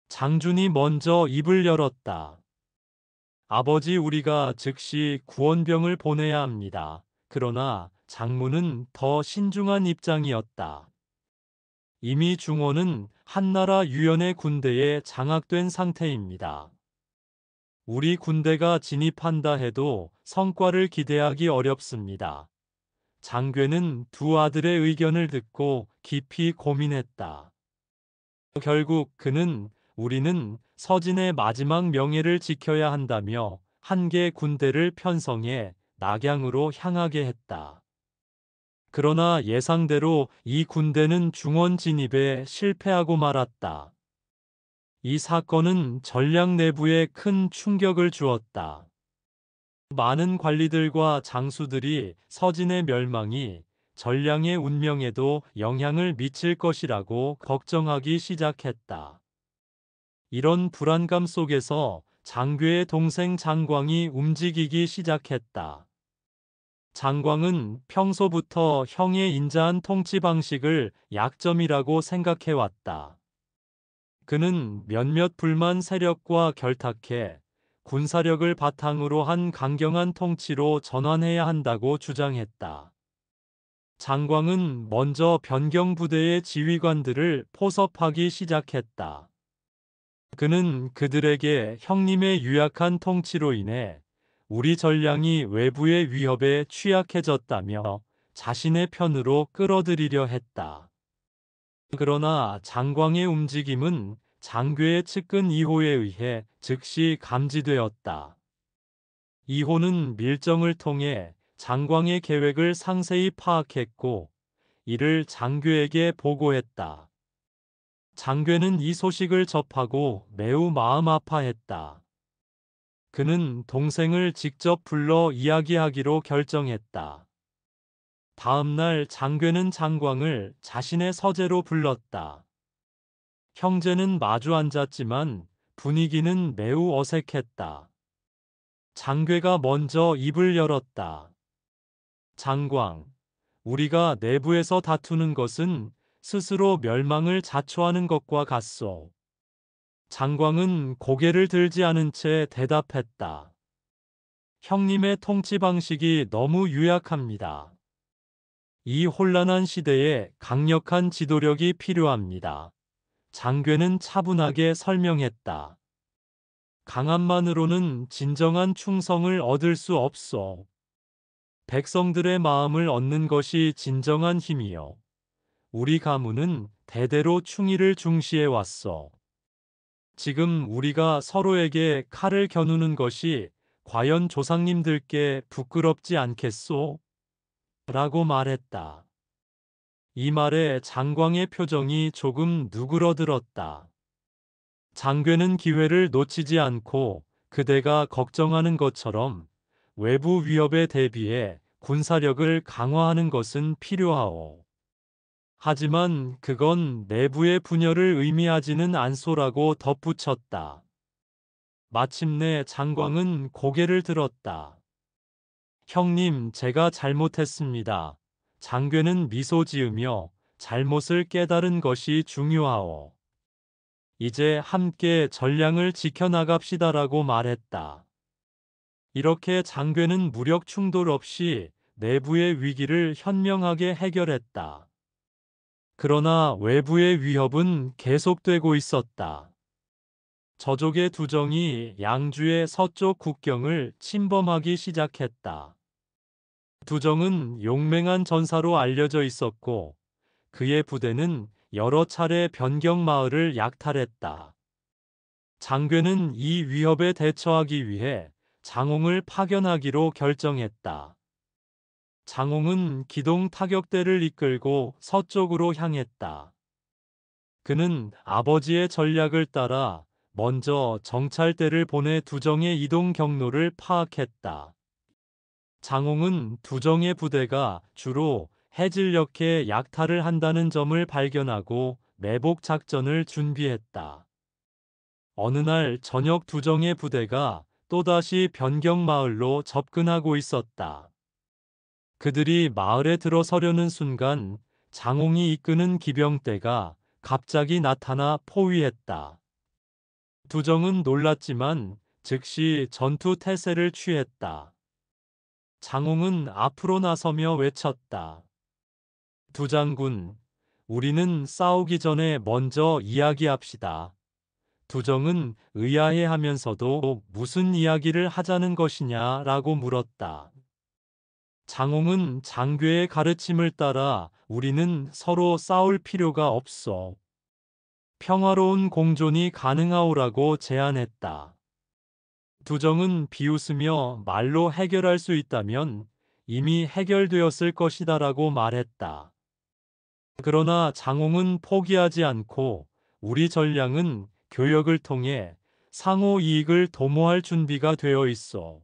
장준이 먼저 입을 열었다. 아버지, 우리가 즉시 구원병을 보내야 합니다. 그러나 장문은 더 신중한 입장이었다. 이미 중원은 한나라 유연의 군대에 장악된 상태입니다. 우리 군대가 진입한다 해도 성과를 기대하기 어렵습니다. 장괴는 두 아들의 의견을 듣고 깊이 고민했다. 결국 그는 우리는 서진의 마지막 명예를 지켜야 한다며 한개 군대를 편성해 낙양으로 향하게 했다. 그러나 예상대로 이 군대는 중원 진입에 실패하고 말았다. 이 사건은 전량 내부에 큰 충격을 주었다. 많은 관리들과 장수들이 서진의 멸망이 전량의 운명에도 영향을 미칠 것이라고 걱정하기 시작했다. 이런 불안감 속에서 장괴의 동생 장광이 움직이기 시작했다. 장광은 평소부터 형의 인자한 통치 방식을 약점이라고 생각해왔다. 그는 몇몇 불만 세력과 결탁해 군사력을 바탕으로 한 강경한 통치로 전환해야 한다고 주장했다. 장광은 먼저 변경부대의 지휘관들을 포섭하기 시작했다. 그는 그들에게 형님의 유약한 통치로 인해 우리 전량이 외부의 위협에 취약해졌다며 자신의 편으로 끌어들이려 했다. 그러나 장광의 움직임은 장괴의 측근 이호에 의해 즉시 감지되었다. 이호는 밀정을 통해 장광의 계획을 상세히 파악했고 이를 장괴에게 보고했다. 장괴는 이 소식을 접하고 매우 마음 아파했다. 그는 동생을 직접 불러 이야기하기로 결정했다. 다음 날 장괴는 장광을 자신의 서재로 불렀다. 형제는 마주 앉았지만 분위기는 매우 어색했다. 장괴가 먼저 입을 열었다. 장광, 우리가 내부에서 다투는 것은 스스로 멸망을 자초하는 것과 같소. 장광은 고개를 들지 않은 채 대답했다. 형님의 통치 방식이 너무 유약합니다. 이 혼란한 시대에 강력한 지도력이 필요합니다. 장괴는 차분하게 설명했다. 강함만으로는 진정한 충성을 얻을 수 없소. 백성들의 마음을 얻는 것이 진정한 힘이요. 우리 가문은 대대로 충의를 중시해 왔소. 지금 우리가 서로에게 칼을 겨누는 것이 과연 조상님들께 부끄럽지 않겠소? 라고 말했다. 이 말에 장광의 표정이 조금 누그러들었다. 장괴는 기회를 놓치지 않고 그대가 걱정하는 것처럼 외부 위협에 대비해 군사력을 강화하는 것은 필요하오. 하지만 그건 내부의 분열을 의미하지는 않소라고 덧붙였다. 마침내 장광은 고개를 들었다. 형님, 제가 잘못했습니다. 장괴는 미소 지으며 잘못을 깨달은 것이 중요하오. 이제 함께 전량을 지켜나갑시다라고 말했다. 이렇게 장괴는 무력 충돌 없이 내부의 위기를 현명하게 해결했다. 그러나 외부의 위협은 계속되고 있었다. 저족의 두정이 양주의 서쪽 국경을 침범하기 시작했다. 두정은 용맹한 전사로 알려져 있었고 그의 부대는 여러 차례 변경 마을을 약탈했다. 장괴는 이 위협에 대처하기 위해 장홍을 파견하기로 결정했다. 장홍은 기동 타격대를 이끌고 서쪽으로 향했다. 그는 아버지의 전략을 따라 먼저 정찰대를 보내 두정의 이동 경로를 파악했다. 장홍은 두정의 부대가 주로 해질녘에 약탈을 한다는 점을 발견하고 매복 작전을 준비했다. 어느 날 저녁 두정의 부대가 또다시 변경 마을로 접근하고 있었다. 그들이 마을에 들어서려는 순간 장홍이 이끄는 기병대가 갑자기 나타나 포위했다. 두정은 놀랐지만 즉시 전투 태세를 취했다. 장홍은 앞으로 나서며 외쳤다. 두장군, 우리는 싸우기 전에 먼저 이야기합시다. 두정은 의아해하면서도 무슨 이야기를 하자는 것이냐라고 물었다. 장홍은 장괴의 가르침을 따라 우리는 서로 싸울 필요가 없어. 평화로운 공존이 가능하오라고 제안했다. 두정은 비웃으며 말로 해결할 수 있다면 이미 해결되었을 것이다라고 말했다. 그러나 장홍은 포기하지 않고 우리 전량은 교역을 통해 상호 이익을 도모할 준비가 되어 있어.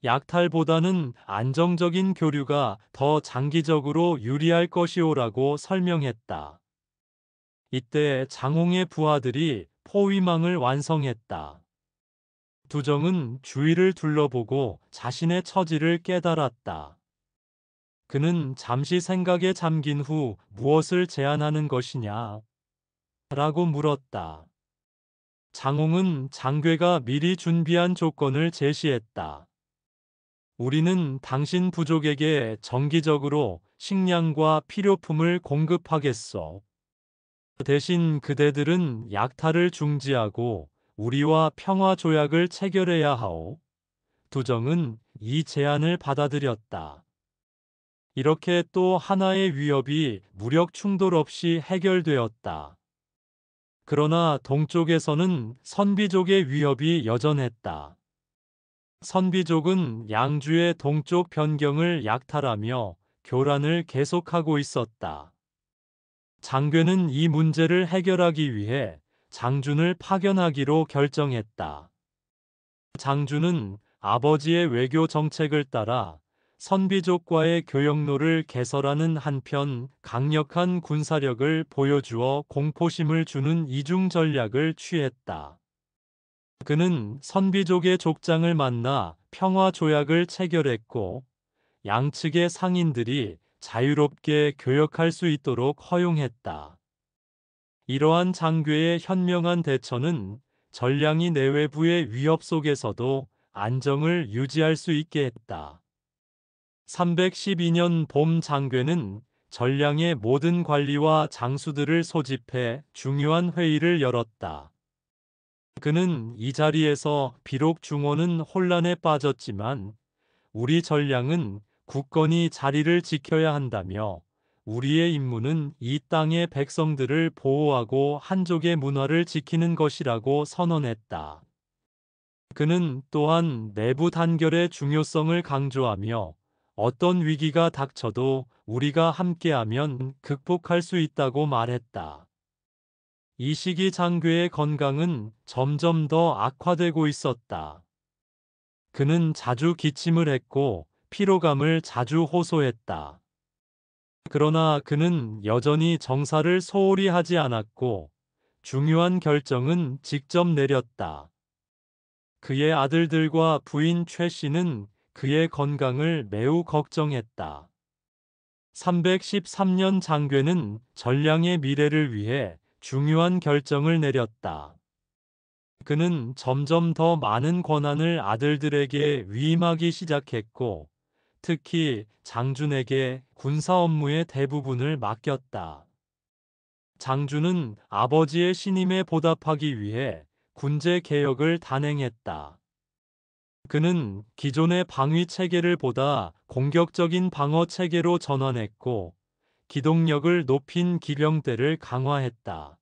약탈보다는 안정적인 교류가 더 장기적으로 유리할 것이오라고 설명했다. 이때 장홍의 부하들이 포위망을 완성했다. 두정은 주위를 둘러보고 자신의 처지를 깨달았다. 그는 잠시 생각에 잠긴 후 무엇을 제안하는 것이냐? 라고 물었다. 장홍은 장괴가 미리 준비한 조건을 제시했다. 우리는 당신 부족에게 정기적으로 식량과 필요품을 공급하겠소. 대신 그대들은 약탈을 중지하고 우리와 평화 조약을 체결해야 하오. 두정은 이 제안을 받아들였다. 이렇게 또 하나의 위협이 무력 충돌 없이 해결되었다. 그러나 동쪽에서는 선비족의 위협이 여전했다. 선비족은 양주의 동쪽 변경을 약탈하며 교란을 계속하고 있었다. 장괴는 이 문제를 해결하기 위해 장준을 파견하기로 결정했다. 장준은 아버지의 외교 정책을 따라 선비족과의 교역로를 개설하는 한편 강력한 군사력을 보여주어 공포심을 주는 이중 전략을 취했다. 그는 선비족의 족장을 만나 평화 조약을 체결했고 양측의 상인들이 자유롭게 교역할 수 있도록 허용했다. 이러한 장괴의 현명한 대처는 전량이 내외부의 위협 속에서도 안정을 유지할 수 있게 했다. 312년 봄 장괴는 전량의 모든 관리와 장수들을 소집해 중요한 회의를 열었다. 그는 이 자리에서 비록 중원은 혼란에 빠졌지만 우리 전량은 굳건히 자리를 지켜야 한다며 우리의 임무는 이 땅의 백성들을 보호하고 한족의 문화를 지키는 것이라고 선언했다. 그는 또한 내부 단결의 중요성을 강조하며 어떤 위기가 닥쳐도 우리가 함께하면 극복할 수 있다고 말했다. 이 시기 장괴의 건강은 점점 더 악화되고 있었다. 그는 자주 기침을 했고 피로감을 자주 호소했다. 그러나 그는 여전히 정사를 소홀히 하지 않았고 중요한 결정은 직접 내렸다. 그의 아들들과 부인 최 씨는 그의 건강을 매우 걱정했다. 313년 장괴는 전량의 미래를 위해 중요한 결정을 내렸다. 그는 점점 더 많은 권한을 아들들에게 위임하기 시작했고 특히 장준에게 군사 업무의 대부분을 맡겼다. 장준은 아버지의 신임에 보답하기 위해 군제 개혁을 단행했다. 그는 기존의 방위 체계를 보다 공격적인 방어 체계로 전환했고, 기동력을 높인 기병대를 강화했다.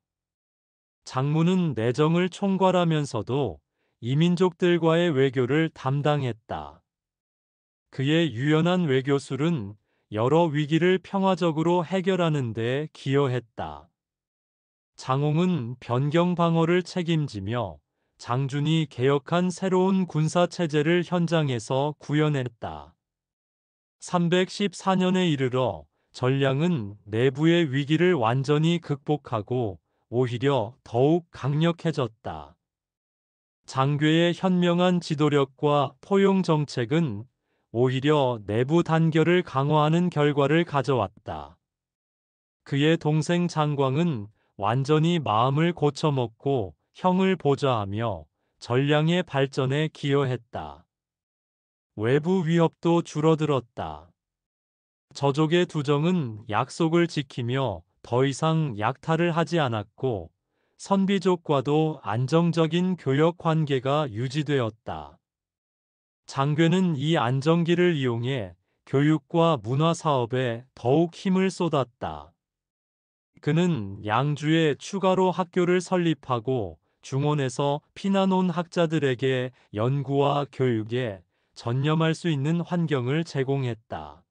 장문은 내정을 총괄하면서도 이민족들과의 외교를 담당했다. 그의 유연한 외교술은 여러 위기를 평화적으로 해결하는 데 기여했다. 장홍은 변경 방어를 책임지며 장준이 개혁한 새로운 군사 체제를 현장에서 구현했다. 314년에 이르러 전량은 내부의 위기를 완전히 극복하고 오히려 더욱 강력해졌다. 장괴의 현명한 지도력과 포용 정책은 오히려 내부 단결을 강화하는 결과를 가져왔다. 그의 동생 장광은 완전히 마음을 고쳐먹고 형을 보좌하며 전량의 발전에 기여했다. 외부 위협도 줄어들었다. 저족의 두정은 약속을 지키며 더 이상 약탈을 하지 않았고, 선비족과도 안정적인 교역 관계가 유지되었다. 장괴는 이 안정기를 이용해 교육과 문화 사업에 더욱 힘을 쏟았다. 그는 양주에 추가로 학교를 설립하고 중원에서 피난 온 학자들에게 연구와 교육에 전념할 수 있는 환경을 제공했다.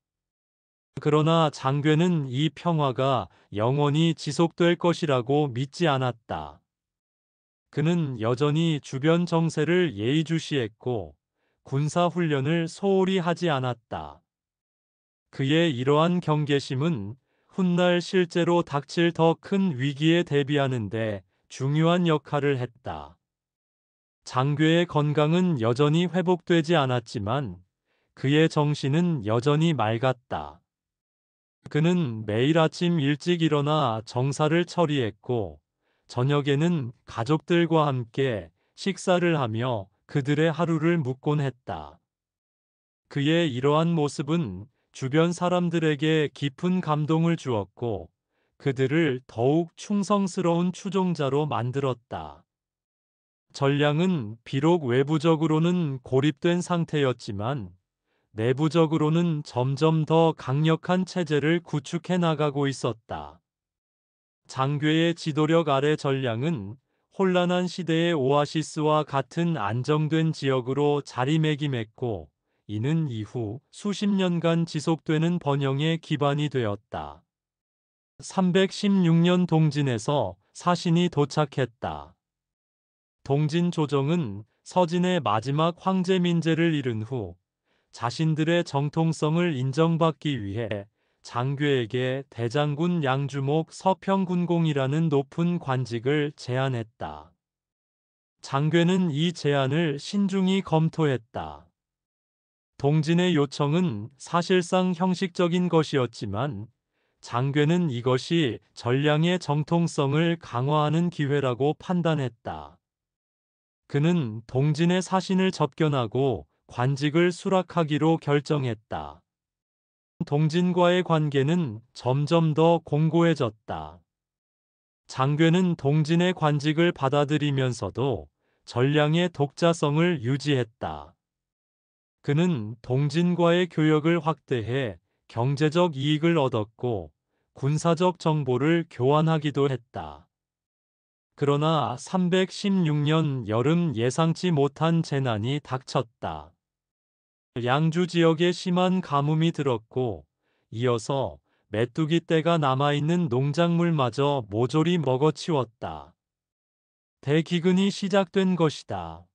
그러나 장괴는 이 평화가 영원히 지속될 것이라고 믿지 않았다. 그는 여전히 주변 정세를 예의주시했고 군사 훈련을 소홀히 하지 않았다. 그의 이러한 경계심은 훗날 실제로 닥칠 더 큰 위기에 대비하는 데 중요한 역할을 했다. 장괴의 건강은 여전히 회복되지 않았지만 그의 정신은 여전히 맑았다. 그는 매일 아침 일찍 일어나 정사를 처리했고, 저녁에는 가족들과 함께 식사를 하며 그들의 하루를 묵곤 했다. 그의 이러한 모습은 주변 사람들에게 깊은 감동을 주었고, 그들을 더욱 충성스러운 추종자로 만들었다. 전량은 비록 외부적으로는 고립된 상태였지만, 내부적으로는 점점 더 강력한 체제를 구축해 나가고 있었다. 장괴의 지도력 아래 전량은 혼란한 시대의 오아시스와 같은 안정된 지역으로 자리매김했고, 이는 이후 수십 년간 지속되는 번영의 기반이 되었다. 316년 동진에서 사신이 도착했다. 동진 조정은 서진의 마지막 황제 민제를 이룬 후 자신들의 정통성을 인정받기 위해 장괴에게 대장군 양주목 서평군공이라는 높은 관직을 제안했다. 장괴는 이 제안을 신중히 검토했다. 동진의 요청은 사실상 형식적인 것이었지만 장괴는 이것이 전량의 정통성을 강화하는 기회라고 판단했다. 그는 동진의 사신을 접견하고 관직을 수락하기로 결정했다. 동진과의 관계는 점점 더 공고해졌다. 장괴는 동진의 관직을 받아들이면서도 전량의 독자성을 유지했다. 그는 동진과의 교역을 확대해 경제적 이익을 얻었고 군사적 정보를 교환하기도 했다. 그러나 316년 여름 예상치 못한 재난이 닥쳤다. 양주 지역에 심한 가뭄이 들었고, 이어서 메뚜기 떼가 남아있는 농작물마저 모조리 먹어치웠다. 대기근이 시작된 것이다.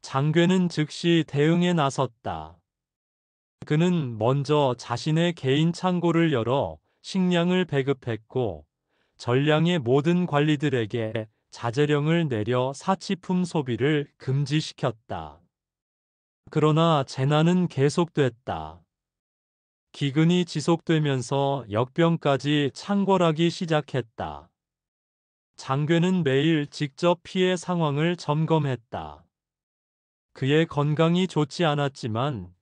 장괴는 즉시 대응에 나섰다. 그는 먼저 자신의 개인 창고를 열어 식량을 배급했고, 전량의 모든 관리들에게 자제령을 내려 사치품 소비를 금지시켰다. 그러나 재난은 계속됐다. 기근이 지속되면서 역병까지 창궐하기 시작했다. 장괴는 매일 직접 피해 상황을 점검했다. 그의 건강이 좋지 않았지만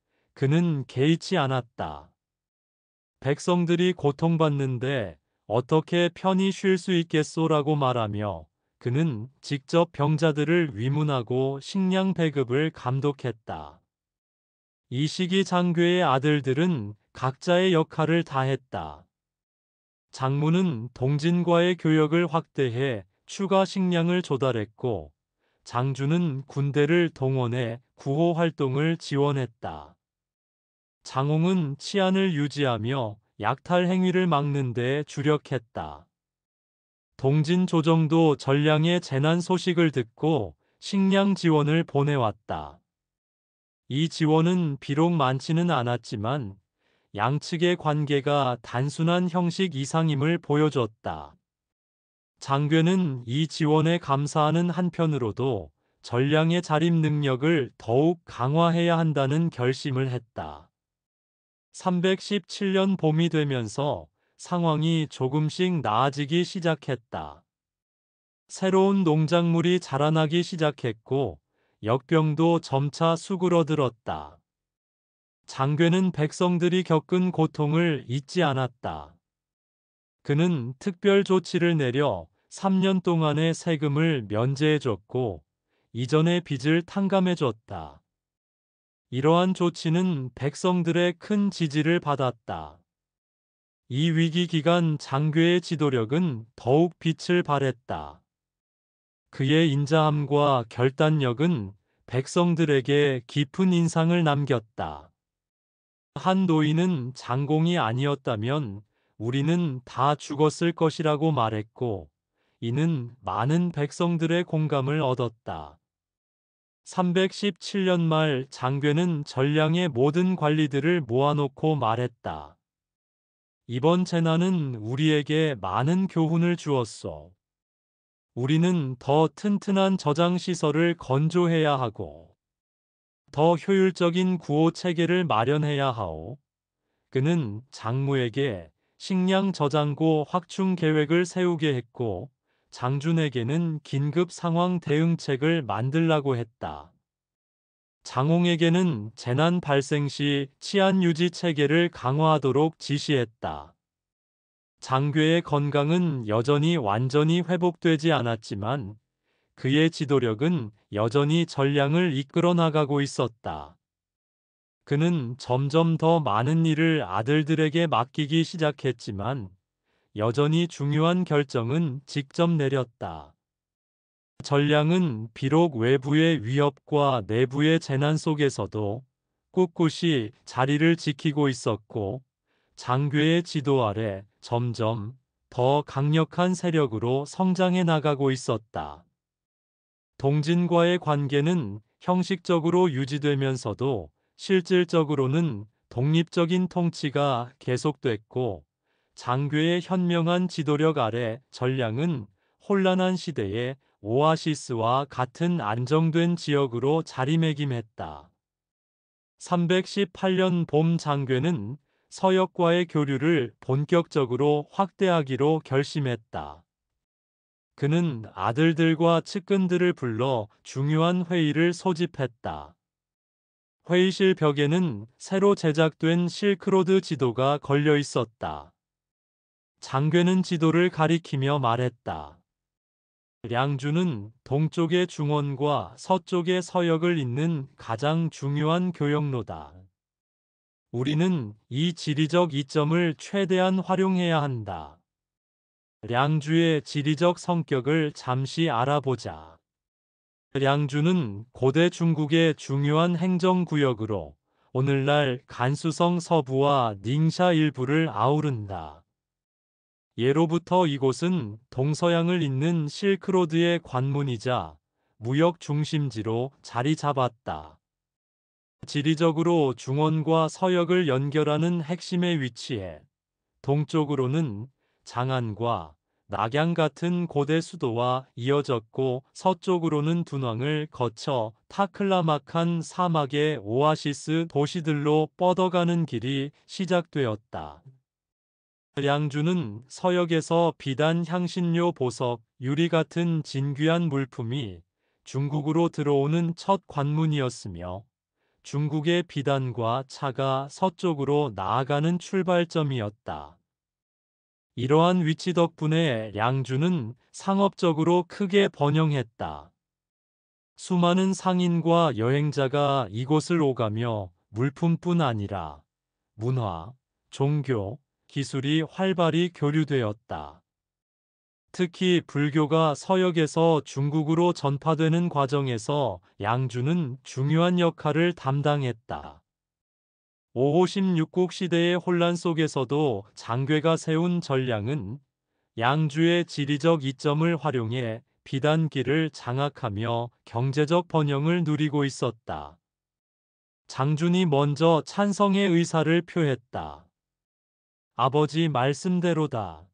그는 개의치 않았다. 백성들이 고통받는데 어떻게 편히 쉴 수 있겠소라고 말하며 그는 직접 병자들을 위문하고 식량 배급을 감독했다. 이 시기 장괴의 아들들은 각자의 역할을 다했다. 장문은 동진과의 교역을 확대해 추가 식량을 조달했고, 장주는 군대를 동원해 구호 활동을 지원했다. 장홍은 치안을 유지하며 약탈 행위를 막는 데 주력했다. 동진 조정도 전량의 재난 소식을 듣고 식량 지원을 보내왔다. 이 지원은 비록 많지는 않았지만 양측의 관계가 단순한 형식 이상임을 보여줬다. 장괴는 이 지원에 감사하는 한편으로도 전량의 자립 능력을 더욱 강화해야 한다는 결심을 했다. 317년 봄이 되면서 상황이 조금씩 나아지기 시작했다. 새로운 농작물이 자라나기 시작했고 역병도 점차 수그러들었다. 장괴는 백성들이 겪은 고통을 잊지 않았다. 그는 특별 조치를 내려 3년 동안의 세금을 면제해줬고 이전의 빚을 탕감해줬다. 이러한 조치는 백성들의 큰 지지를 받았다. 이 위기 기간 장괴의 지도력은 더욱 빛을 발했다. 그의 인자함과 결단력은 백성들에게 깊은 인상을 남겼다. 한 노인은 장공이 아니었다면 우리는 다 죽었을 것이라고 말했고, 이는 많은 백성들의 공감을 얻었다. 317년 말 장괴는 전량의 모든 관리들을 모아놓고 말했다. 이번 재난은 우리에게 많은 교훈을 주었소. 우리는 더 튼튼한 저장 시설을 건조해야 하고, 더 효율적인 구호 체계를 마련해야 하오. 그는 장무에게 식량 저장고 확충 계획을 세우게 했고, 장준에게는 긴급 상황 대응책을 만들라고 했다. 장홍에게는 재난 발생 시 치안 유지 체계를 강화하도록 지시했다. 장괴의 건강은 여전히 완전히 회복되지 않았지만 그의 지도력은 여전히 전량을 이끌어 나가고 있었다. 그는 점점 더 많은 일을 아들들에게 맡기기 시작했지만 여전히 중요한 결정은 직접 내렸다. 전량은 비록 외부의 위협과 내부의 재난 속에서도 꿋꿋이 자리를 지키고 있었고 장괴의 지도 아래 점점 더 강력한 세력으로 성장해 나가고 있었다. 동진과의 관계는 형식적으로 유지되면서도 실질적으로는 독립적인 통치가 계속됐고 장괴의 현명한 지도력 아래 전량은 혼란한 시대에 오아시스와 같은 안정된 지역으로 자리매김했다. 318년 봄 장괴는 서역과의 교류를 본격적으로 확대하기로 결심했다. 그는 아들들과 측근들을 불러 중요한 회의를 소집했다. 회의실 벽에는 새로 제작된 실크로드 지도가 걸려 있었다. 장괴는 지도를 가리키며 말했다. 량주는 동쪽의 중원과 서쪽의 서역을 잇는 가장 중요한 교역로다. 우리는 이 지리적 이점을 최대한 활용해야 한다. 량주의 지리적 성격을 잠시 알아보자. 량주는 고대 중국의 중요한 행정구역으로 오늘날 간수성 서부와 닝샤 일부를 아우른다. 예로부터 이곳은 동서양을 잇는 실크로드의 관문이자 무역 중심지로 자리 잡았다. 지리적으로 중원과 서역을 연결하는 핵심에 위치해 동쪽으로는 장안과 낙양 같은 고대 수도와 이어졌고 서쪽으로는 둔왕을 거쳐 타클라마칸 사막의 오아시스 도시들로 뻗어가는 길이 시작되었다. 량주는 서역에서 비단 향신료 보석, 유리 같은 진귀한 물품이 중국으로 들어오는 첫 관문이었으며 중국의 비단과 차가 서쪽으로 나아가는 출발점이었다. 이러한 위치 덕분에 양주는 상업적으로 크게 번영했다. 수많은 상인과 여행자가 이곳을 오가며 물품뿐 아니라 문화, 종교, 기술이 활발히 교류되었다. 특히 불교가 서역에서 중국으로 전파되는 과정에서 양주는 중요한 역할을 담당했다. 5호 16국 시대의 혼란 속에서도 장괴가 세운 전략은 양주의 지리적 이점을 활용해 비단길을 장악하며 경제적 번영을 누리고 있었다. 장준이 먼저 찬성의 의사를 표했다. 아버지 말씀대로다.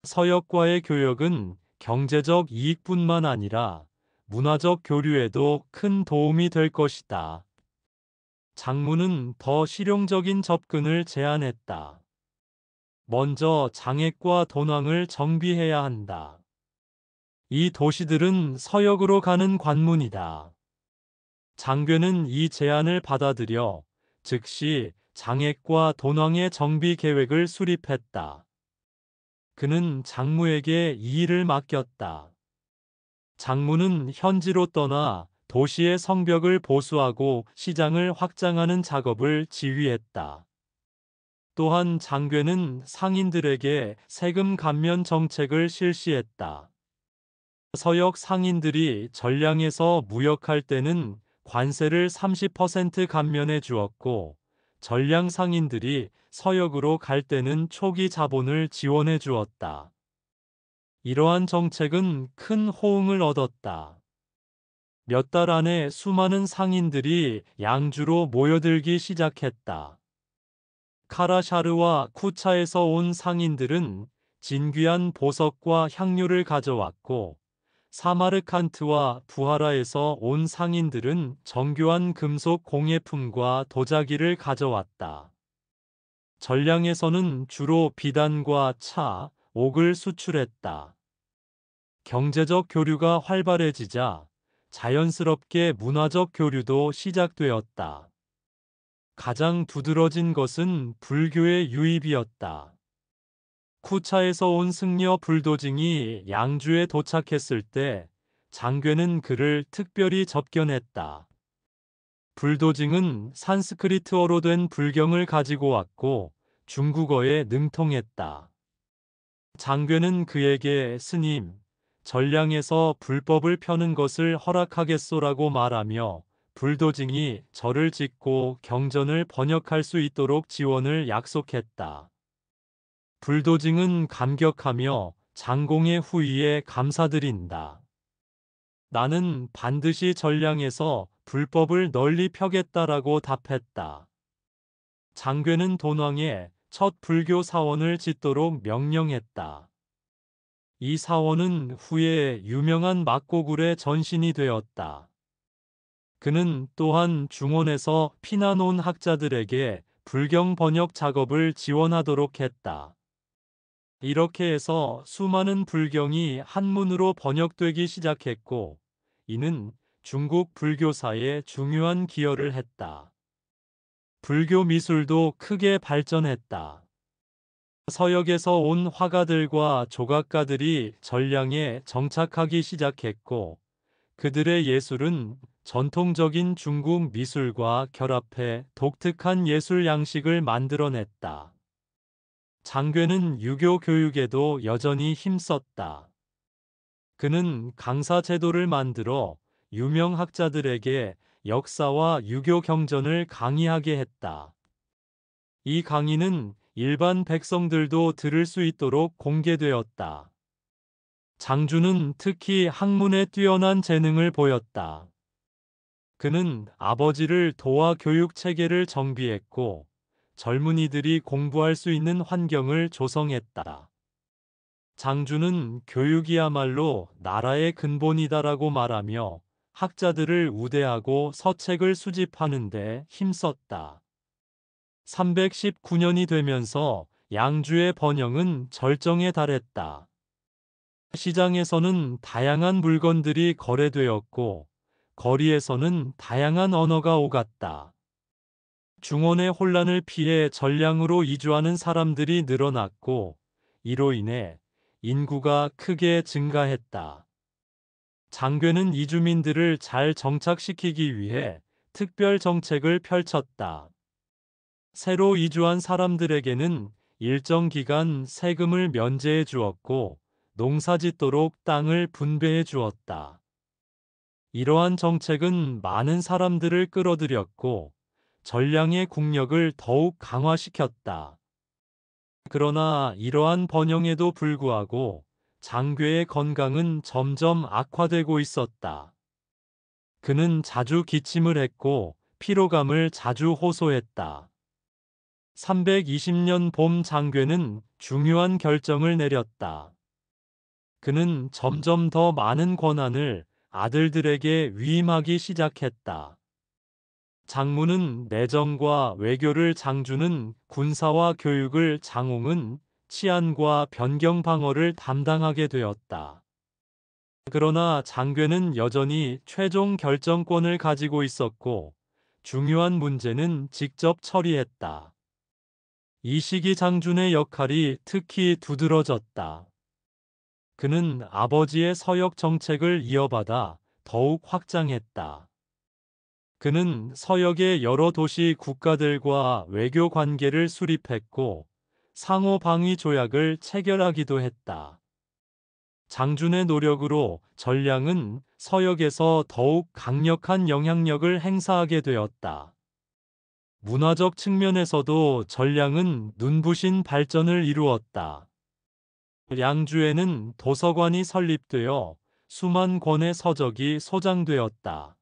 서역과의 교역은 경제적 이익뿐만 아니라 문화적 교류에도 큰 도움이 될 것이다. 장문은 더 실용적인 접근을 제안했다. 먼저 장액과 돈왕을 정비해야 한다. 이 도시들은 서역으로 가는 관문이다. 장괴는 이 제안을 받아들여 즉시 장액과 돈왕의 정비 계획을 수립했다. 그는 장무에게 이 일을 맡겼다. 장무는 현지로 떠나 도시의 성벽을 보수하고 시장을 확장하는 작업을 지휘했다. 또한 장괴는 상인들에게 세금 감면 정책을 실시했다. 서역 상인들이 전량에서 무역할 때는 관세를 30% 감면해 주었고, 전량 상인들이 서역으로 갈 때는 초기 자본을 지원해 주었다. 이러한 정책은 큰 호응을 얻었다. 몇 달 안에 수많은 상인들이 양주로 모여들기 시작했다. 카라샤르와 쿠차에서 온 상인들은 진귀한 보석과 향료를 가져왔고, 사마르칸트와 부하라에서 온 상인들은 정교한 금속 공예품과 도자기를 가져왔다. 전량에서는 주로 비단과 차, 옥을 수출했다. 경제적 교류가 활발해지자 자연스럽게 문화적 교류도 시작되었다. 가장 두드러진 것은 불교의 유입이었다. 쿠차에서 온 승려 불도징이 양주에 도착했을 때 장괴는 그를 특별히 접견했다. 불도징은 산스크리트어로 된 불경을 가지고 왔고 중국어에 능통했다. 장괴는 그에게 스님, 전량에서 불법을 펴는 것을 허락하겠소라고 말하며 불도징이 절을 짓고 경전을 번역할 수 있도록 지원을 약속했다. 불도징은 감격하며 장공의 후의에 감사드린다. 나는 반드시 전량에서 불법을 널리 펴겠다라고 답했다. 장괴는 돈왕에 첫 불교 사원을 짓도록 명령했다. 이 사원은 후에 유명한 막고굴의 전신이 되었다. 그는 또한 중원에서 피난 온 학자들에게 불경 번역 작업을 지원하도록 했다. 이렇게 해서 수많은 불경이 한문으로 번역되기 시작했고, 이는 중국 불교사에 중요한 기여를 했다. 불교 미술도 크게 발전했다. 서역에서 온 화가들과 조각가들이 전량에 정착하기 시작했고, 그들의 예술은 전통적인 중국 미술과 결합해 독특한 예술 양식을 만들어냈다. 장괴는 유교 교육에도 여전히 힘썼다. 그는 강사 제도를 만들어 유명 학자들에게 역사와 유교 경전을 강의하게 했다. 이 강의는 일반 백성들도 들을 수 있도록 공개되었다. 장주는 특히 학문에 뛰어난 재능을 보였다. 그는 아버지를 도와 교육 체계를 정비했고, 젊은이들이 공부할 수 있는 환경을 조성했다. 장주는 교육이야말로 나라의 근본이다라고 말하며 학자들을 우대하고 서책을 수집하는 데 힘썼다. 319년이 되면서 양주의 번영은 절정에 달했다. 시장에서는 다양한 물건들이 거래되었고 거리에서는 다양한 언어가 오갔다. 중원의 혼란을 피해 전량으로 이주하는 사람들이 늘어났고, 이로 인해 인구가 크게 증가했다. 장괴는 이주민들을 잘 정착시키기 위해 특별 정책을 펼쳤다. 새로 이주한 사람들에게는 일정 기간 세금을 면제해 주었고, 농사짓도록 땅을 분배해 주었다. 이러한 정책은 많은 사람들을 끌어들였고, 전량의 국력을 더욱 강화시켰다. 그러나 이러한 번영에도 불구하고 장괴의 건강은 점점 악화되고 있었다. 그는 자주 기침을 했고 피로감을 자주 호소했다. 320년 봄 장괴는 중요한 결정을 내렸다. 그는 점점 더 많은 권한을 아들들에게 위임하기 시작했다. 장무는 내정과 외교를, 장주는 군사와 교육을, 장홍은 치안과 변경 방어를 담당하게 되었다. 그러나 장괴는 여전히 최종 결정권을 가지고 있었고 중요한 문제는 직접 처리했다. 이 시기 장준의 역할이 특히 두드러졌다. 그는 아버지의 서역 정책을 이어받아 더욱 확장했다. 그는 서역의 여러 도시 국가들과 외교 관계를 수립했고 상호 방위 조약을 체결하기도 했다. 장준의 노력으로 전량은 서역에서 더욱 강력한 영향력을 행사하게 되었다. 문화적 측면에서도 전량은 눈부신 발전을 이루었다. 양주에는 도서관이 설립되어 수만 권의 서적이 소장되었다.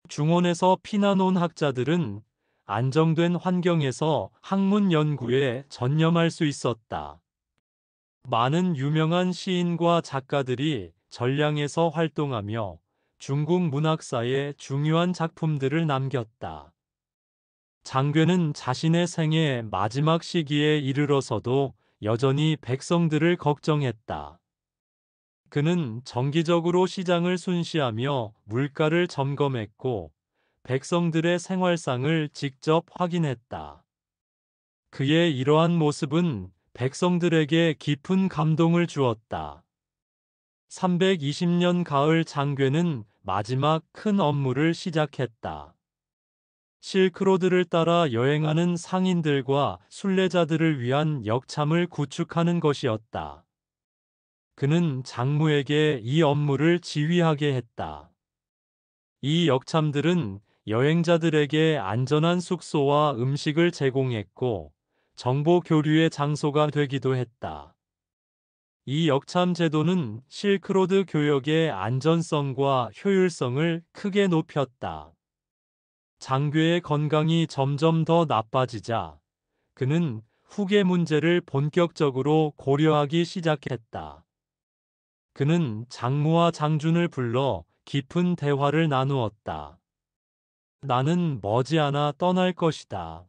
중원에서 피난 온 학자들은 안정된 환경에서 학문 연구에 전념할 수 있었다. 많은 유명한 시인과 작가들이 전량에서 활동하며 중국 문학사에 중요한 작품들을 남겼다. 장괴는 자신의 생의 마지막 시기에 이르러서도 여전히 백성들을 걱정했다. 그는 정기적으로 시장을 순시하며 물가를 점검했고 백성들의 생활상을 직접 확인했다. 그의 이러한 모습은 백성들에게 깊은 감동을 주었다. 320년 가을 장괴는 마지막 큰 업무를 시작했다. 실크로드를 따라 여행하는 상인들과 순례자들을 위한 역참을 구축하는 것이었다. 그는 장무에게 이 업무를 지휘하게 했다. 이 역참들은 여행자들에게 안전한 숙소와 음식을 제공했고 정보 교류의 장소가 되기도 했다. 이 역참 제도는 실크로드 교역의 안전성과 효율성을 크게 높였다. 장괴의 건강이 점점 더 나빠지자 그는 후계 문제를 본격적으로 고려하기 시작했다. 그는 장무와 장준을 불러 깊은 대화를 나누었다. 나는 머지않아 떠날 것이다.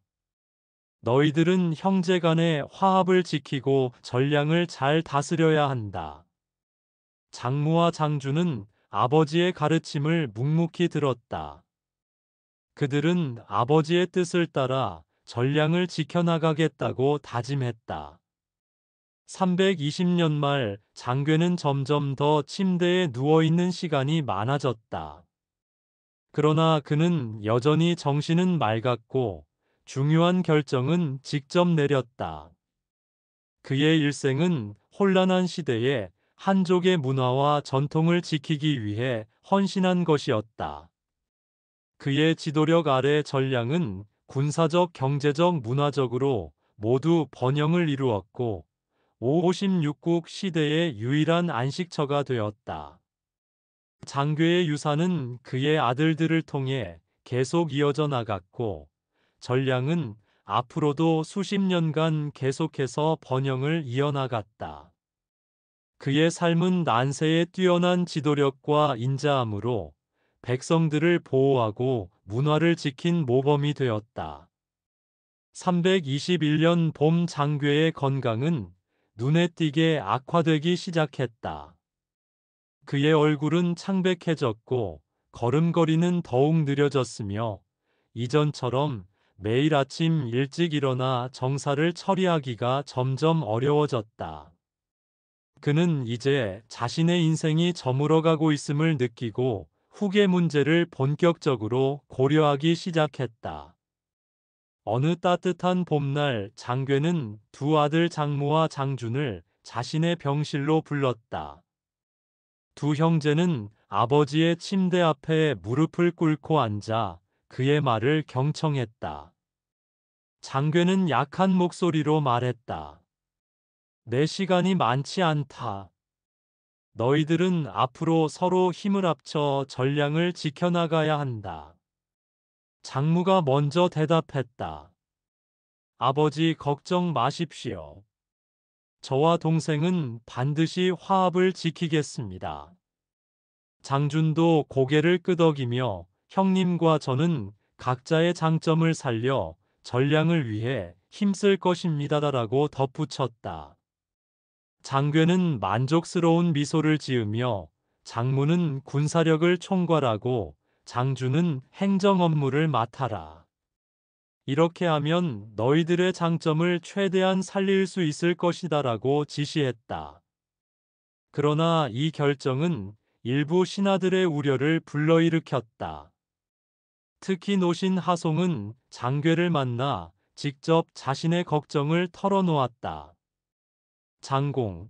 너희들은 형제 간의 화합을 지키고 전량을 잘 다스려야 한다. 장무와 장준은 아버지의 가르침을 묵묵히 들었다. 그들은 아버지의 뜻을 따라 전량을 지켜나가겠다고 다짐했다. 320년 말 장괴는 점점 더 침대에 누워있는 시간이 많아졌다. 그러나 그는 여전히 정신은 맑았고 중요한 결정은 직접 내렸다. 그의 일생은 혼란한 시대에 한족의 문화와 전통을 지키기 위해 헌신한 것이었다. 그의 지도력 아래 전량은 군사적, 경제적, 문화적으로 모두 번영을 이루었고 56국 시대의 유일한 안식처가 되었다. 장괴의 유산은 그의 아들들을 통해 계속 이어져 나갔고 전량은 앞으로도 수십 년간 계속해서 번영을 이어나갔다. 그의 삶은 난세의 뛰어난 지도력과 인자함으로 백성들을 보호하고 문화를 지킨 모범이 되었다. 321년 봄 장괴의 건강은 눈에 띄게 악화되기 시작했다. 그의 얼굴은 창백해졌고 걸음걸이는 더욱 느려졌으며 이전처럼 매일 아침 일찍 일어나 정사를 처리하기가 점점 어려워졌다. 그는 이제 자신의 인생이 저물어가고 있음을 느끼고 후계 문제를 본격적으로 고려하기 시작했다. 어느 따뜻한 봄날 장괴는 두 아들 장무와 장준을 자신의 병실로 불렀다. 두 형제는 아버지의 침대 앞에 무릎을 꿇고 앉아 그의 말을 경청했다. 장괴는 약한 목소리로 말했다. 내 시간이 많지 않다. 너희들은 앞으로 서로 힘을 합쳐 전량을 지켜나가야 한다. 장무가 먼저 대답했다. 아버지 걱정 마십시오. 저와 동생은 반드시 화합을 지키겠습니다. 장준도 고개를 끄덕이며 형님과 저는 각자의 장점을 살려 전량을 위해 힘쓸 것입니다라고 덧붙였다. 장괴는 만족스러운 미소를 지으며 장무는 군사력을 총괄하고 장준은 행정 업무를 맡아라. 이렇게 하면 너희들의 장점을 최대한 살릴 수 있을 것이다라고 지시했다. 그러나 이 결정은 일부 신하들의 우려를 불러일으켰다. 특히 노신 하송은 장괴를 만나 직접 자신의 걱정을 털어놓았다. 장공,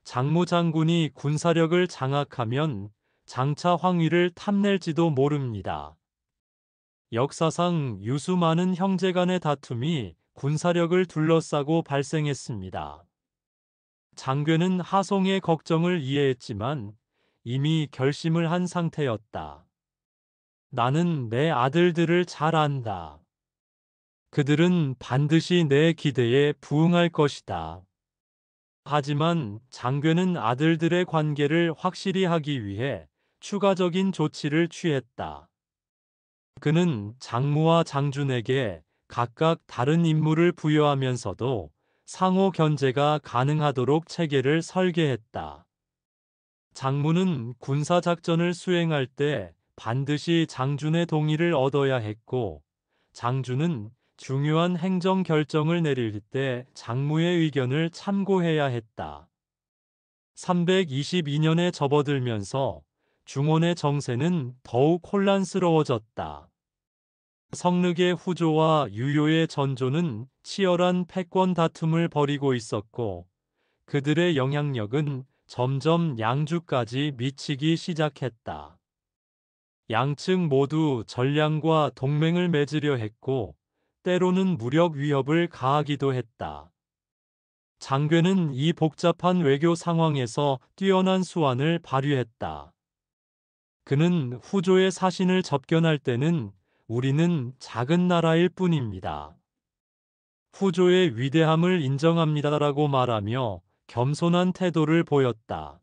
장무 장군이 군사력을 장악하면 장차 황위를 탐낼지도 모릅니다. 역사상 유수 많은 형제 간의 다툼이 군사력을 둘러싸고 발생했습니다. 장괴는 하송의 걱정을 이해했지만 이미 결심을 한 상태였다. 나는 내 아들들을 잘 안다. 그들은 반드시 내 기대에 부응할 것이다. 하지만 장괴는 아들들의 관계를 확실히 하기 위해 추가적인 조치를 취했다. 그는 장무와 장준에게 각각 다른 임무를 부여하면서도 상호 견제가 가능하도록 체계를 설계했다. 장무는 군사작전을 수행할 때 반드시 장준의 동의를 얻어야 했고, 장준은 중요한 행정 결정을 내릴 때 장무의 의견을 참고해야 했다. 322년에 접어들면서 중원의 정세는 더욱 혼란스러워졌다. 성륵의 후조와 유효의 전조는 치열한 패권 다툼을 벌이고 있었고, 그들의 영향력은 점점 양주까지 미치기 시작했다. 양측 모두 전량과 동맹을 맺으려 했고, 때로는 무력 위협을 가하기도 했다. 장괴는 이 복잡한 외교 상황에서 뛰어난 수완을 발휘했다. 그는 후조의 사신을 접견할 때는 우리는 작은 나라일 뿐입니다. 후조의 위대함을 인정합니다라고 말하며 겸손한 태도를 보였다.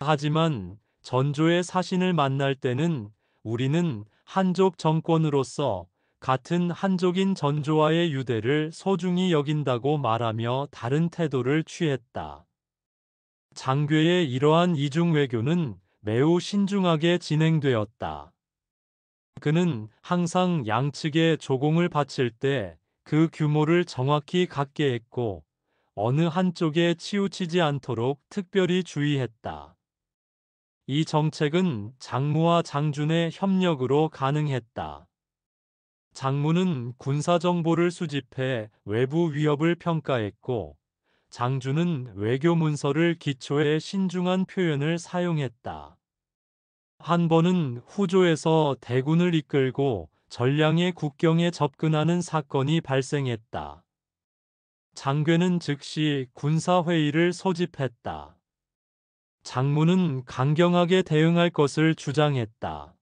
하지만 전조의 사신을 만날 때는 우리는 한족 정권으로서 같은 한족인 전조와의 유대를 소중히 여긴다고 말하며 다른 태도를 취했다. 장괴의 이러한 이중 외교는 매우 신중하게 진행되었다. 그는 항상 양측에 조공을 바칠 때 그 규모를 정확히 갖게 했고, 어느 한쪽에 치우치지 않도록 특별히 주의했다. 이 정책은 장무와 장준의 협력으로 가능했다. 장무는 군사 정보를 수집해 외부 위협을 평가했고, 장준은 외교 문서를 기초해 신중한 표현을 사용했다. 한 번은 후조에서 대군을 이끌고 전량의 국경에 접근하는 사건이 발생했다. 장괴는 즉시 군사회의를 소집했다. 장무는 강경하게 대응할 것을 주장했다.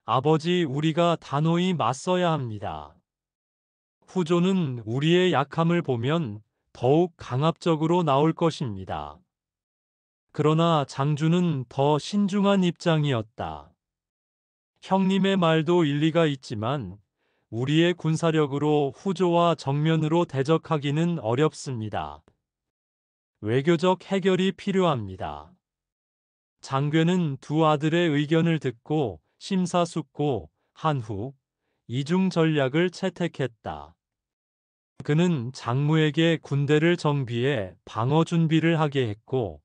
아버지, 우리가 단호히 맞서야 합니다. 후조는 우리의 약함을 보면 더욱 강압적으로 나올 것입니다. 그러나 장준은 더 신중한 입장이었다. 형님의 말도 일리가 있지만 우리의 군사력으로 후조와 정면으로 대적하기는 어렵습니다. 외교적 해결이 필요합니다. 장괴는 두 아들의 의견을 듣고 심사숙고한 후 이중 전략을 채택했다. 그는 장무에게 군대를 정비해 방어 준비를 하게 했고,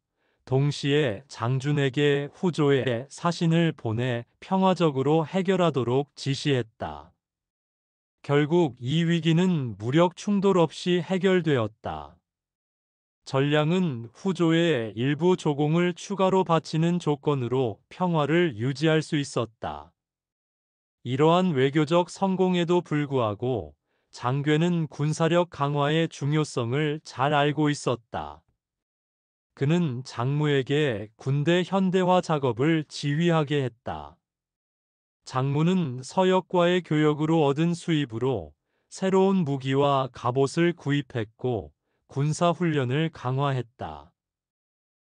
동시에 장준에게 후조의 사신을 보내 평화적으로 해결하도록 지시했다. 결국 이 위기는 무력 충돌 없이 해결되었다. 전량은 후조의 일부 조공을 추가로 바치는 조건으로 평화를 유지할 수 있었다. 이러한 외교적 성공에도 불구하고 장괴는 군사력 강화의 중요성을 잘 알고 있었다. 그는 장무에게 군대 현대화 작업을 지휘하게 했다. 장무는 서역과의 교역으로 얻은 수입으로 새로운 무기와 갑옷을 구입했고 군사 훈련을 강화했다.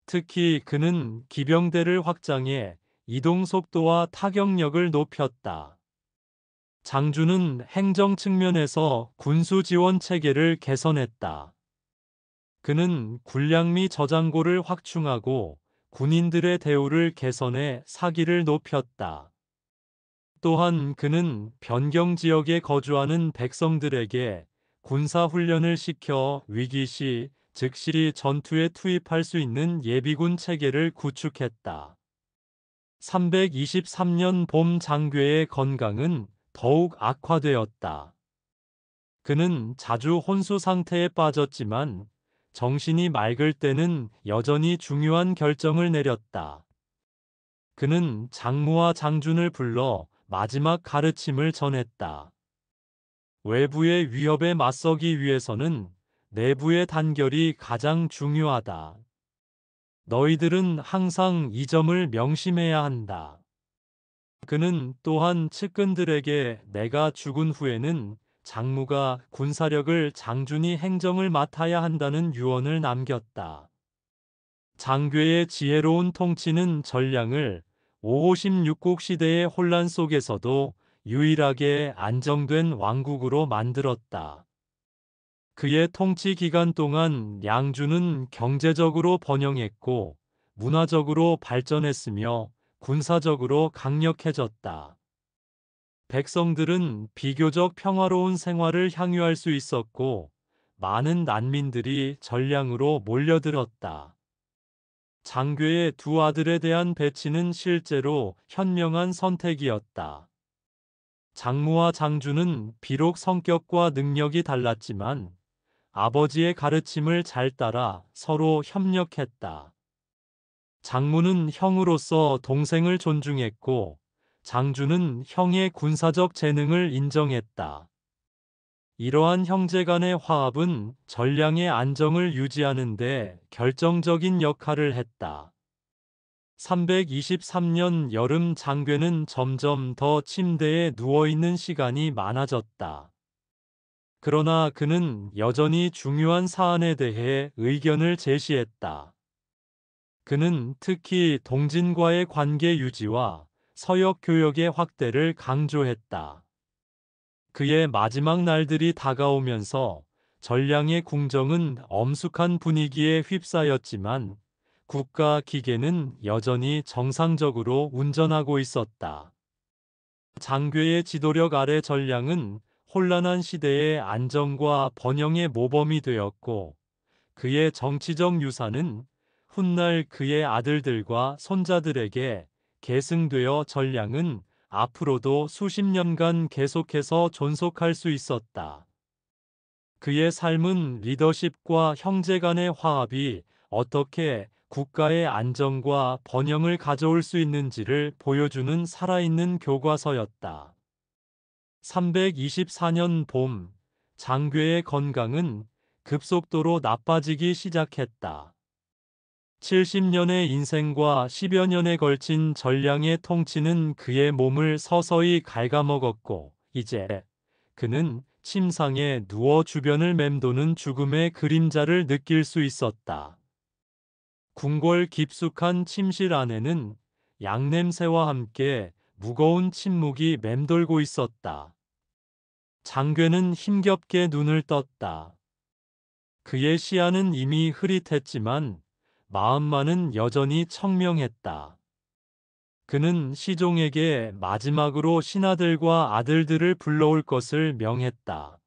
특히 그는 기병대를 확장해 이동 속도와 타격력을 높였다. 장준은 행정 측면에서 군수 지원 체계를 개선했다. 그는 군량미 저장고를 확충하고 군인들의 대우를 개선해 사기를 높였다. 또한 그는 변경 지역에 거주하는 백성들에게 군사 훈련을 시켜 위기 시 즉시 전투에 투입할 수 있는 예비군 체계를 구축했다. 323년 봄 장괴의 건강은 더욱 악화되었다. 그는 자주 혼수 상태에 빠졌지만 정신이 맑을 때는 여전히 중요한 결정을 내렸다. 그는 장무와 장준을 불러 마지막 가르침을 전했다. 외부의 위협에 맞서기 위해서는 내부의 단결이 가장 중요하다. 너희들은 항상 이 점을 명심해야 한다. 그는 또한 측근들에게 내가 죽은 후에는 장무가 군사력을 장준이 행정을 맡아야 한다는 유언을 남겼다. 장괴의 지혜로운 통치는 전량을 556국 시대의 혼란 속에서도 유일하게 안정된 왕국으로 만들었다. 그의 통치 기간 동안 양주는 경제적으로 번영했고 문화적으로 발전했으며 군사적으로 강력해졌다. 백성들은 비교적 평화로운 생활을 향유할 수 있었고 많은 난민들이 전량으로 몰려들었다. 장괴의 두 아들에 대한 배치는 실제로 현명한 선택이었다. 장무와 장준은 비록 성격과 능력이 달랐지만 아버지의 가르침을 잘 따라 서로 협력했다. 장무는 형으로서 동생을 존중했고 장준은 형의 군사적 재능을 인정했다. 이러한 형제 간의 화합은 전량의 안정을 유지하는 데 결정적인 역할을 했다. 323년 여름 장괴는 점점 더 침대에 누워있는 시간이 많아졌다. 그러나 그는 여전히 중요한 사안에 대해 의견을 제시했다. 그는 특히 동진과의 관계 유지와 서역 교역의 확대를 강조했다. 그의 마지막 날들이 다가오면서 전량의 궁정은 엄숙한 분위기에 휩싸였지만 국가 기계는 여전히 정상적으로 운전하고 있었다. 장괴의 지도력 아래 전량은 혼란한 시대의 안정과 번영의 모범이 되었고 그의 정치적 유산은 훗날 그의 아들들과 손자들에게 계승되어 전량은 앞으로도 수십 년간 계속해서 존속할 수 있었다. 그의 삶은 리더십과 형제 간의 화합이 어떻게 국가의 안정과 번영을 가져올 수 있는지를 보여주는 살아있는 교과서였다. 324년 봄, 장괴의 건강은 급속도로 나빠지기 시작했다. 70년의 인생과 10여 년에 걸친 전량의 통치는 그의 몸을 서서히 갉아먹었고, 이제 그는 침상에 누워 주변을 맴도는 죽음의 그림자를 느낄 수 있었다. 궁궐 깊숙한 침실 안에는 양냄새와 함께 무거운 침묵이 맴돌고 있었다. 장괴는 힘겹게 눈을 떴다. 그의 시야는 이미 흐릿했지만 마음만은 여전히 청명했다. 그는 시종에게 마지막으로 신하들과 아들들을 불러올 것을 명했다.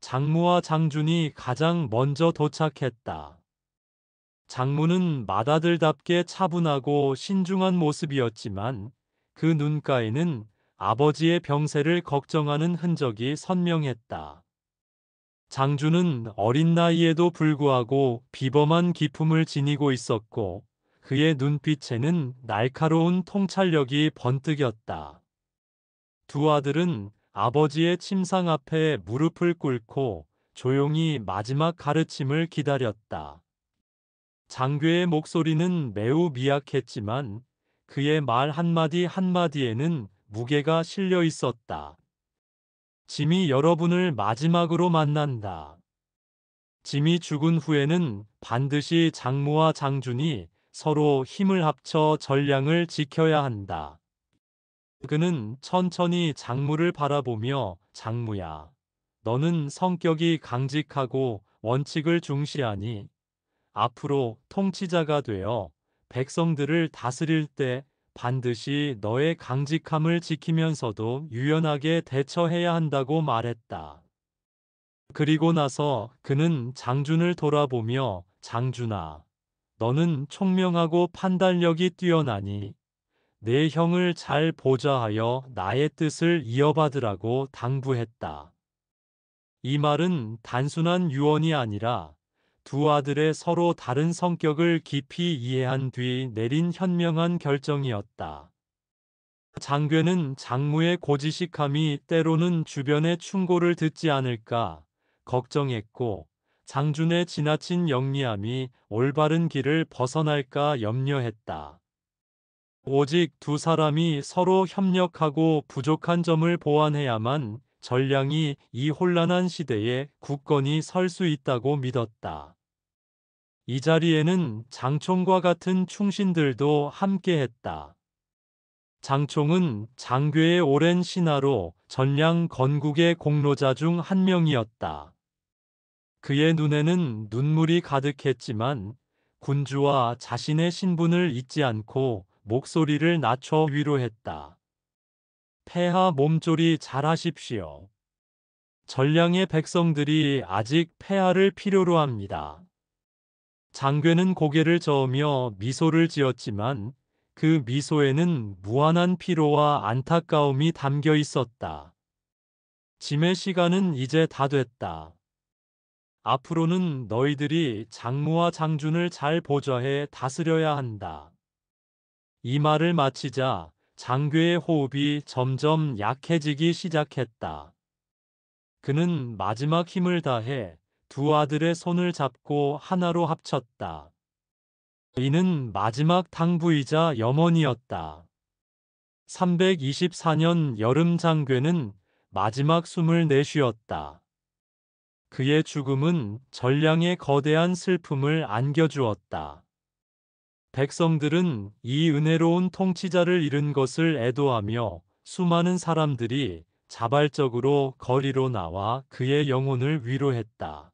장무와 장준이 가장 먼저 도착했다. 장무는 맏아들답게 차분하고 신중한 모습이었지만 그 눈가에는 아버지의 병세를 걱정하는 흔적이 선명했다. 장준은 어린 나이에도 불구하고 비범한 기품을 지니고 있었고 그의 눈빛에는 날카로운 통찰력이 번뜩였다. 두 아들은 아버지의 침상 앞에 무릎을 꿇고 조용히 마지막 가르침을 기다렸다. 장괴의 목소리는 매우 미약했지만 그의 말 한마디 한마디에는 무게가 실려 있었다. 짐이 여러분을 마지막으로 만난다. 짐이 죽은 후에는 반드시 장무와 장준이 서로 힘을 합쳐 전량을 지켜야 한다. 그는 천천히 장무를 바라보며 장무야, 너는 성격이 강직하고 원칙을 중시하니 앞으로 통치자가 되어 백성들을 다스릴 때 반드시 너의 강직함을 지키면서도 유연하게 대처해야 한다고 말했다. 그리고 나서 그는 장준을 돌아보며 장준아, 너는 총명하고 판단력이 뛰어나니 내 형을 잘 보좌하여 나의 뜻을 이어받으라고 당부했다. 이 말은 단순한 유언이 아니라 두 아들의 서로 다른 성격을 깊이 이해한 뒤 내린 현명한 결정이었다. 장괴는 장무의 고지식함이 때로는 주변의 충고를 듣지 않을까 걱정했고, 장준의 지나친 영리함이 올바른 길을 벗어날까 염려했다. 오직 두 사람이 서로 협력하고 부족한 점을 보완해야만 전량이 이 혼란한 시대에 굳건히 설 수 있다고 믿었다. 이 자리에는 장총과 같은 충신들도 함께했다. 장총은 장괴의 오랜 신하로 전량 건국의 공로자 중 한 명이었다. 그의 눈에는 눈물이 가득했지만 군주와 자신의 신분을 잊지 않고 목소리를 낮춰 위로했다. 폐하 몸조리 잘하십시오. 전량의 백성들이 아직 폐하를 필요로 합니다. 장괴는 고개를 저으며 미소를 지었지만 그 미소에는 무한한 피로와 안타까움이 담겨 있었다. 짐의 시간은 이제 다 됐다. 앞으로는 너희들이 장무와 장준을 잘 보좌해 다스려야 한다. 이 말을 마치자 장괴의 호흡이 점점 약해지기 시작했다. 그는 마지막 힘을 다해 두 아들의 손을 잡고 하나로 합쳤다. 이는 마지막 당부이자 염원이었다. 324년 여름 장괴는 마지막 숨을 내쉬었다. 그의 죽음은 전량의 거대한 슬픔을 안겨주었다. 백성들은 이 은혜로운 통치자를 잃은 것을 애도하며 수많은 사람들이 자발적으로 거리로 나와 그의 영혼을 위로했다.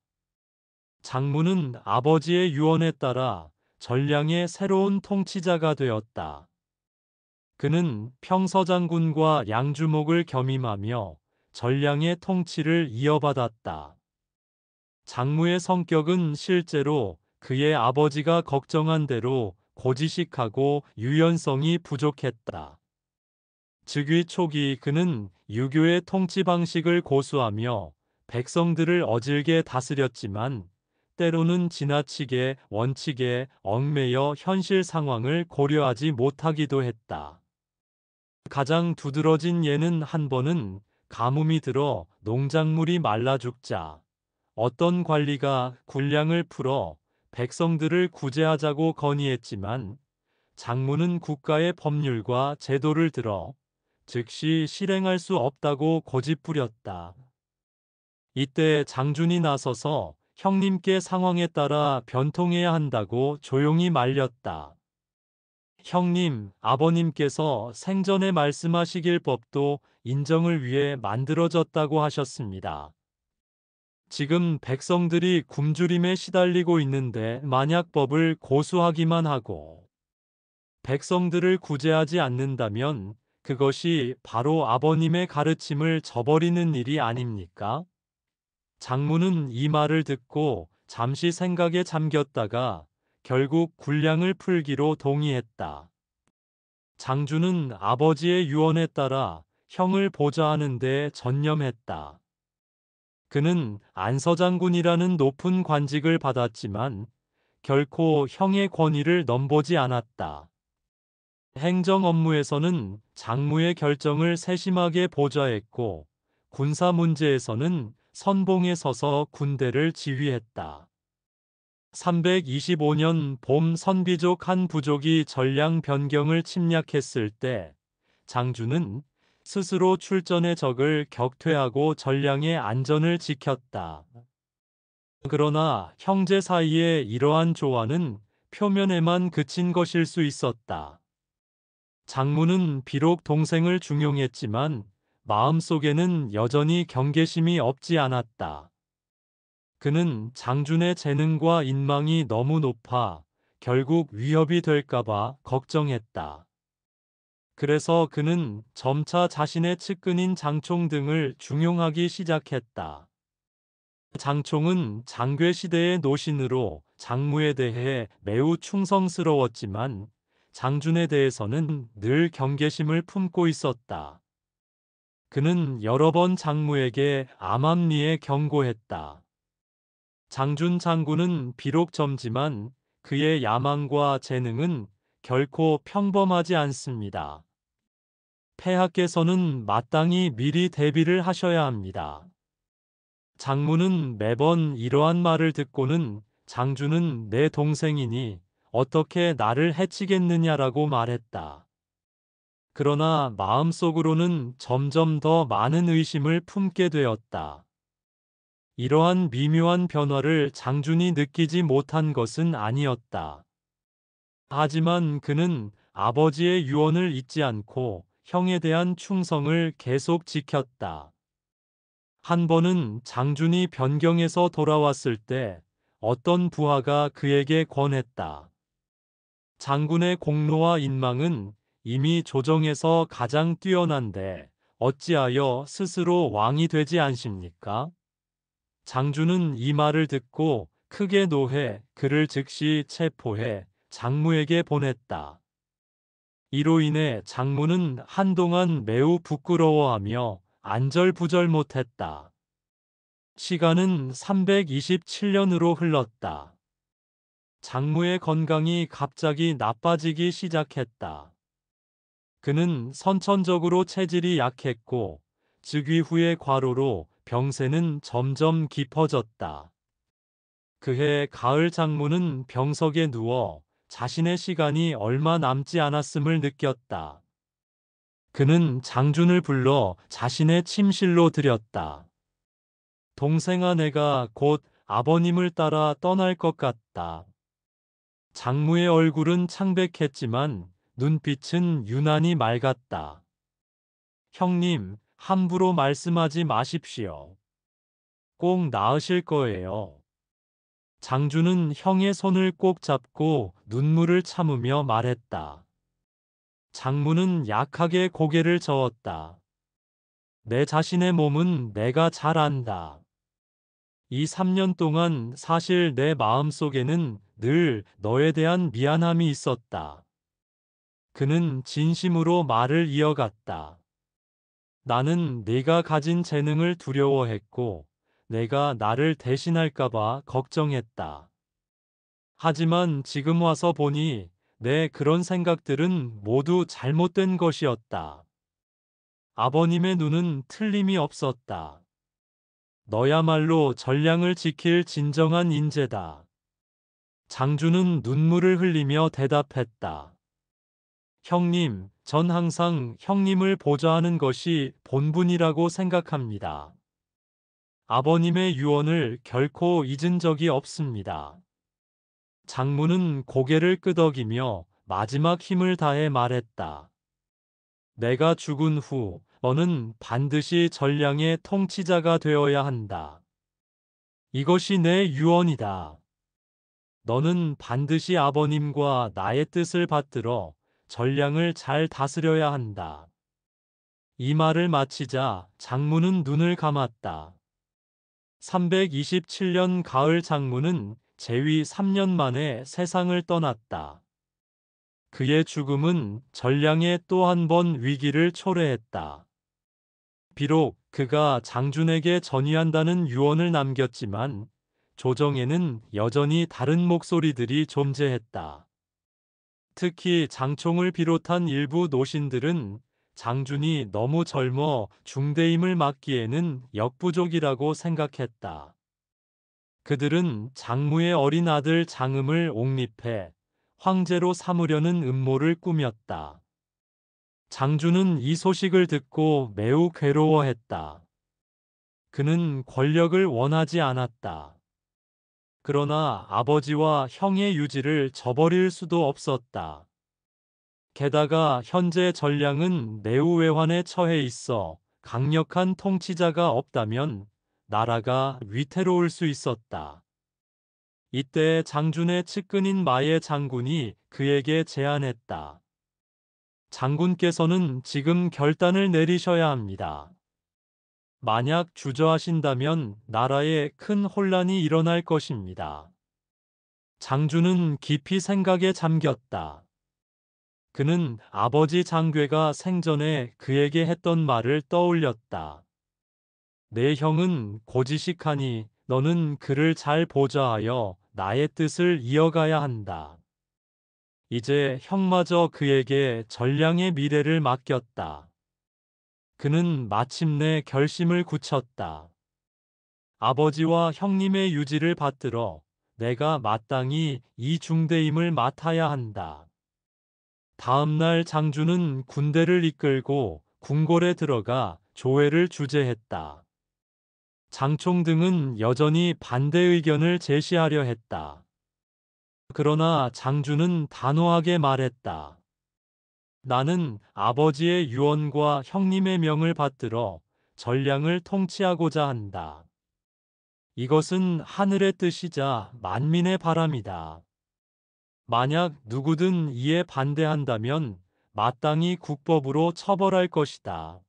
장무는 아버지의 유언에 따라 전량의 새로운 통치자가 되었다. 그는 평서장군과 양주목을 겸임하며 전량의 통치를 이어받았다. 장무의 성격은 실제로 그의 아버지가 걱정한 대로 고지식하고 유연성이 부족했다. 즉위 초기 그는 유교의 통치 방식을 고수하며 백성들을 어질게 다스렸지만 때로는 지나치게 원칙에 얽매여 현실 상황을 고려하지 못하기도 했다. 가장 두드러진 예는 한 번은 가뭄이 들어 농작물이 말라 죽자 어떤 관리가 군량을 풀어 백성들을 구제하자고 건의했지만 장무는 국가의 법률과 제도를 들어 즉시 실행할 수 없다고 고집부렸다. 이때 장준이 나서서 형님께 상황에 따라 변통해야 한다고 조용히 말렸다. 형님, 아버님께서 생전에 말씀하시길 법도 인정을 위해 만들어졌다고 하셨습니다. 지금 백성들이 굶주림에 시달리고 있는데 만약 법을 고수하기만 하고 백성들을 구제하지 않는다면 그것이 바로 아버님의 가르침을 저버리는 일이 아닙니까? 장모는 이 말을 듣고 잠시 생각에 잠겼다가 결국 군량을 풀기로 동의했다. 장주는 아버지의 유언에 따라 형을 보좌하는 데 전념했다. 그는 안서장군이라는 높은 관직을 받았지만 결코 형의 권위를 넘보지 않았다. 행정 업무에서는 장무의 결정을 세심하게 보좌했고 군사 문제에서는 선봉에 서서 군대를 지휘했다. 325년 봄 선비족 한 부족이 전량 변경을 침략했을 때 장주는 스스로 출전해 적을 격퇴하고 전량의 안전을 지켰다. 그러나 형제 사이의 이러한 조화는 표면에만 그친 것일 수 있었다. 장무는 비록 동생을 중용했지만 마음속에는 여전히 경계심이 없지 않았다. 그는 장준의 재능과 인망이 너무 높아 결국 위협이 될까봐 걱정했다. 그래서 그는 점차 자신의 측근인 장총 등을 중용하기 시작했다. 장총은 장괴 시대의 노신으로 장무에 대해 매우 충성스러웠지만 장준에 대해서는 늘 경계심을 품고 있었다. 그는 여러 번 장무에게 암암리에 경고했다. 장준 장군은 비록 젊지만 그의 야망과 재능은 결코 평범하지 않습니다. 폐하께서는 마땅히 미리 대비를 하셔야 합니다. 장무는 매번 이러한 말을 듣고는 장준은 내 동생이니 어떻게 나를 해치겠느냐라고 말했다. 그러나 마음속으로는 점점 더 많은 의심을 품게 되었다. 이러한 미묘한 변화를 장준이 느끼지 못한 것은 아니었다. 하지만 그는 아버지의 유언을 잊지 않고 형에 대한 충성을 계속 지켰다. 한 번은 장준이 변경에서 돌아왔을 때 어떤 부하가 그에게 권했다. 장군의 공로와 인망은 이미 조정에서 가장 뛰어난데 어찌하여 스스로 왕이 되지 않습니까? 장준은 이 말을 듣고 크게 노해 그를 즉시 체포해 장무에게 보냈다. 이로 인해 장무는 한동안 매우 부끄러워하며 안절부절 못했다. 시간은 327년으로 흘렀다. 장무의 건강이 갑자기 나빠지기 시작했다. 그는 선천적으로 체질이 약했고 즉위 후의 과로로 병세는 점점 깊어졌다. 그해 가을 장무는 병석에 누워 자신의 시간이 얼마 남지 않았음을 느꼈다. 그는 장준을 불러 자신의 침실로 들였다. 동생아, 내가 곧 아버님을 따라 떠날 것 같다. 장무의 얼굴은 창백했지만 눈빛은 유난히 맑았다. 형님, 함부로 말씀하지 마십시오. 꼭 나으실 거예요. 장준은 형의 손을 꼭 잡고 눈물을 참으며 말했다. 장무는 약하게 고개를 저었다. 내 자신의 몸은 내가 잘 안다. 이 3년 동안 사실 내 마음속에는 늘 너에 대한 미안함이 있었다. 그는 진심으로 말을 이어갔다. 나는 네가 가진 재능을 두려워했고 내가 나를 대신할까봐 걱정했다. 하지만 지금 와서 보니 내 그런 생각들은 모두 잘못된 것이었다. 아버님의 눈은 틀림이 없었다. 너야말로 전량을 지킬 진정한 인재다. 장주는 눈물을 흘리며 대답했다. 형님, 전 항상 형님을 보좌하는 것이 본분이라고 생각합니다. 아버님의 유언을 결코 잊은 적이 없습니다. 장무는 고개를 끄덕이며 마지막 힘을 다해 말했다. 내가 죽은 후 너는 반드시 전량의 통치자가 되어야 한다. 이것이 내 유언이다. 너는 반드시 아버님과 나의 뜻을 받들어 전량을 잘 다스려야 한다. 이 말을 마치자 장문은 눈을 감았다. 327년 가을 장문은 재위 3년 만에 세상을 떠났다. 그의 죽음은 전량에 또 한 번 위기를 초래했다. 비록 그가 장준에게 전의한다는 유언을 남겼지만 조정에는 여전히 다른 목소리들이 존재했다. 특히 장총을 비롯한 일부 노신들은 장준이 너무 젊어 중대임을 맡기에는 역부족이라고 생각했다. 그들은 장무의 어린 아들 장음을 옹립해 황제로 삼으려는 음모를 꾸몄다. 장준은 이 소식을 듣고 매우 괴로워했다. 그는 권력을 원하지 않았다. 그러나 아버지와 형의 유지를 저버릴 수도 없었다. 게다가 현재 전량은 매우 외환에 처해 있어 강력한 통치자가 없다면 나라가 위태로울 수 있었다. 이때 장준의 측근인 마예 장군이 그에게 제안했다. 장군께서는 지금 결단을 내리셔야 합니다. 만약 주저하신다면 나라에 큰 혼란이 일어날 것입니다. 장준은 깊이 생각에 잠겼다. 그는 아버지 장괴가 생전에 그에게 했던 말을 떠올렸다. 내 형은 고지식하니 너는 그를 잘 보좌하여 나의 뜻을 이어가야 한다. 이제 형마저 그에게 전량의 미래를 맡겼다. 그는 마침내 결심을 굳혔다. 아버지와 형님의 유지를 받들어 내가 마땅히 이 중대임을 맡아야 한다. 다음 날 장준은 군대를 이끌고 궁궐에 들어가 조회를 주재했다. 장총 등은 여전히 반대 의견을 제시하려 했다. 그러나 장준은 단호하게 말했다. 나는 아버지의 유언과 형님의 명을 받들어 전량을 통치하고자 한다. 이것은 하늘의 뜻이자 만민의 바람이다. 만약 누구든 이에 반대한다면 마땅히 국법으로 처벌할 것이다.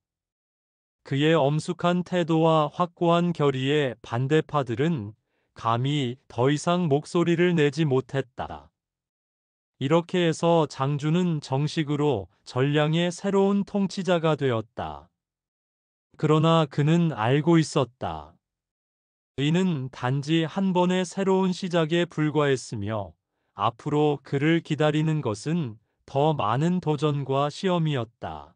그의 엄숙한 태도와 확고한 결의에 반대파들은 감히 더 이상 목소리를 내지 못했다. 이렇게 해서 장준은 정식으로 전량의 새로운 통치자가 되었다. 그러나 그는 알고 있었다. 이는 단지 한 번의 새로운 시작에 불과했으며 앞으로 그를 기다리는 것은 더 많은 도전과 시험이었다.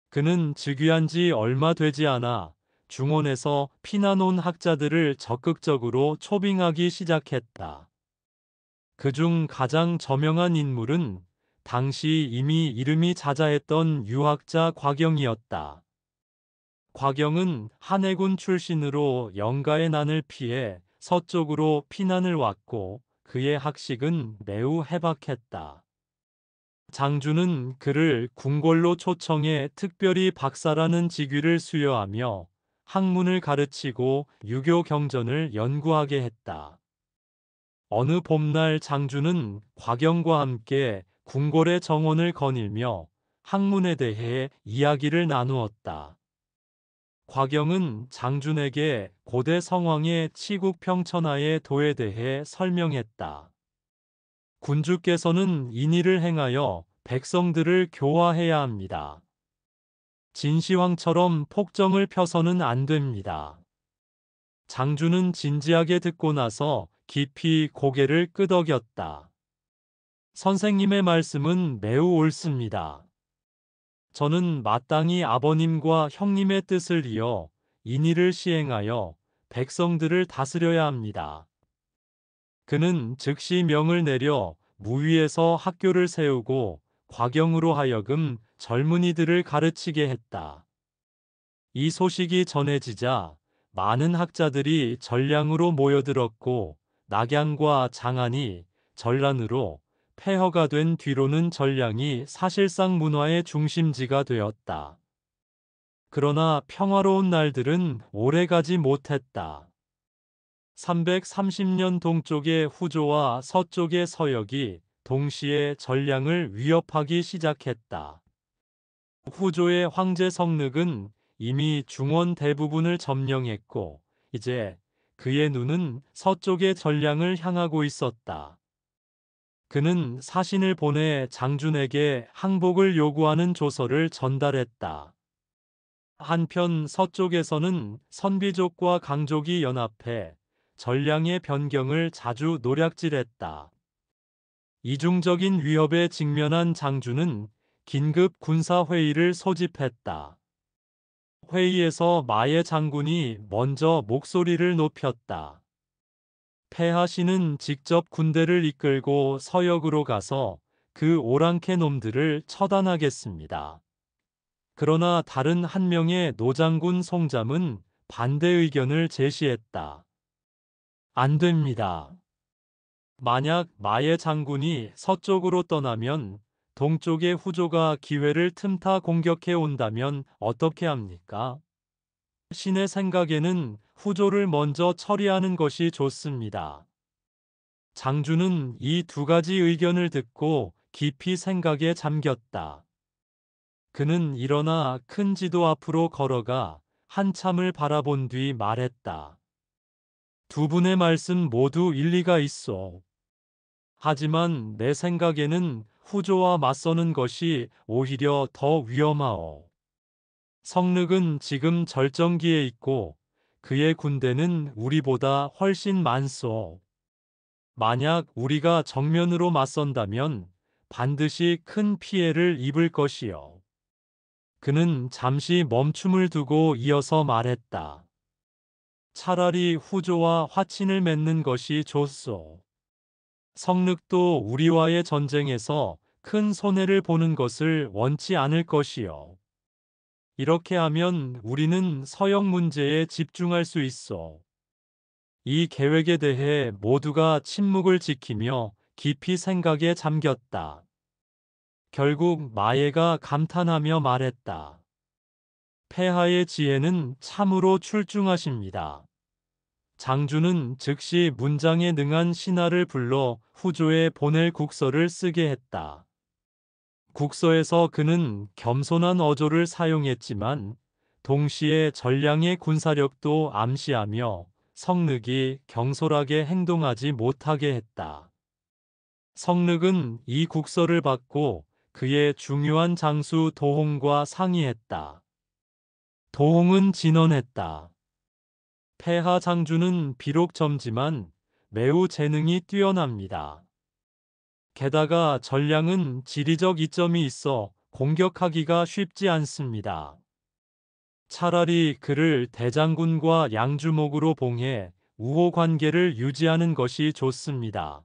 그는 즉위한 지 얼마 되지 않아 중원에서 피난 온 학자들을 적극적으로 초빙하기 시작했다. 그중 가장 저명한 인물은 당시 이미 이름이 자자했던 유학자 곽영이었다. 곽영은 한해군 출신으로 영가의 난을 피해 서쪽으로 피난을 왔고 그의 학식은 매우 해박했다. 장준은 그를 궁궐로 초청해 특별히 박사라는 직위를 수여하며 학문을 가르치고 유교 경전을 연구하게 했다. 어느 봄날 장준은 곽영과 함께 궁궐의 정원을 거닐며 학문에 대해 이야기를 나누었다. 곽영은 장준에게 고대 성왕의 치국평천하의 도에 대해 설명했다. 군주께서는 인의를 행하여 백성들을 교화해야 합니다. 진시황처럼 폭정을 펴서는 안 됩니다. 장준은 진지하게 듣고 나서 깊이 고개를 끄덕였다. 선생님의 말씀은 매우 옳습니다. 저는 마땅히 아버님과 형님의 뜻을 이어 인의를 시행하여 백성들을 다스려야 합니다. 그는 즉시 명을 내려 무위에서 학교를 세우고 곽영으로 하여금 젊은이들을 가르치게 했다. 이 소식이 전해지자 많은 학자들이 전량으로 모여들었고 낙양과 장안이 전란으로 폐허가 된 뒤로는 전량이 사실상 문화의 중심지가 되었다. 그러나 평화로운 날들은 오래가지 못했다. 330년 동쪽의 후조와 서쪽의 서역이 동시에 전량을 위협하기 시작했다. 후조의 황제 성늑은 이미 중원 대부분을 점령했고 이제 그의 눈은 서쪽의 전량을 향하고 있었다. 그는 사신을 보내 장준에게 항복을 요구하는 조서를 전달했다. 한편 서쪽에서는 선비족과 강족이 연합해 전량의 변경을 자주 노략질했다. 이중적인 위협에 직면한 장준은 긴급 군사회의를 소집했다. 회의에서 마예 장군이 먼저 목소리를 높였다. 폐하 씨는 직접 군대를 이끌고 서역으로 가서 그 오랑캐 놈들을 처단하겠습니다. 그러나 다른 한 명의 노장군 송잠은 반대 의견을 제시했다. 안 됩니다. 만약 마예 장군이 서쪽으로 떠나면 동쪽의 후조가 기회를 틈타 공격해 온다면 어떻게 합니까? 신의 생각에는 후조를 먼저 처리하는 것이 좋습니다. 장준은 이 두 가지 의견을 듣고 깊이 생각에 잠겼다. 그는 일어나 큰 지도 앞으로 걸어가 한참을 바라본 뒤 말했다. 두 분의 말씀 모두 일리가 있어. 하지만 내 생각에는 후조와 맞서는 것이 오히려 더 위험하오. 성늑은 지금 절정기에 있고 그의 군대는 우리보다 훨씬 많소. 만약 우리가 정면으로 맞선다면 반드시 큰 피해를 입을 것이요. 그는 잠시 멈춤을 두고 이어서 말했다. 차라리 후조와 화친을 맺는 것이 좋소. 성늑도 우리와의 전쟁에서 큰 손해를 보는 것을 원치 않을 것이요. 이렇게 하면 우리는 서역 문제에 집중할 수 있어. 이 계획에 대해 모두가 침묵을 지키며 깊이 생각에 잠겼다. 결국 마예가 감탄하며 말했다. 폐하의 지혜는 참으로 출중하십니다. 장준은 즉시 문장에 능한 신하를 불러 후조에 보낼 국서를 쓰게 했다. 국서에서 그는 겸손한 어조를 사용했지만 동시에 전량의 군사력도 암시하며 성늑이 경솔하게 행동하지 못하게 했다. 성늑은 이 국서를 받고 그의 중요한 장수 도홍과 상의했다. 도홍은 진언했다. 폐하 장준은 비록 젊지만 매우 재능이 뛰어납니다. 게다가 전량은 지리적 이점이 있어 공격하기가 쉽지 않습니다. 차라리 그를 대장군과 양주목으로 봉해 우호 관계를 유지하는 것이 좋습니다.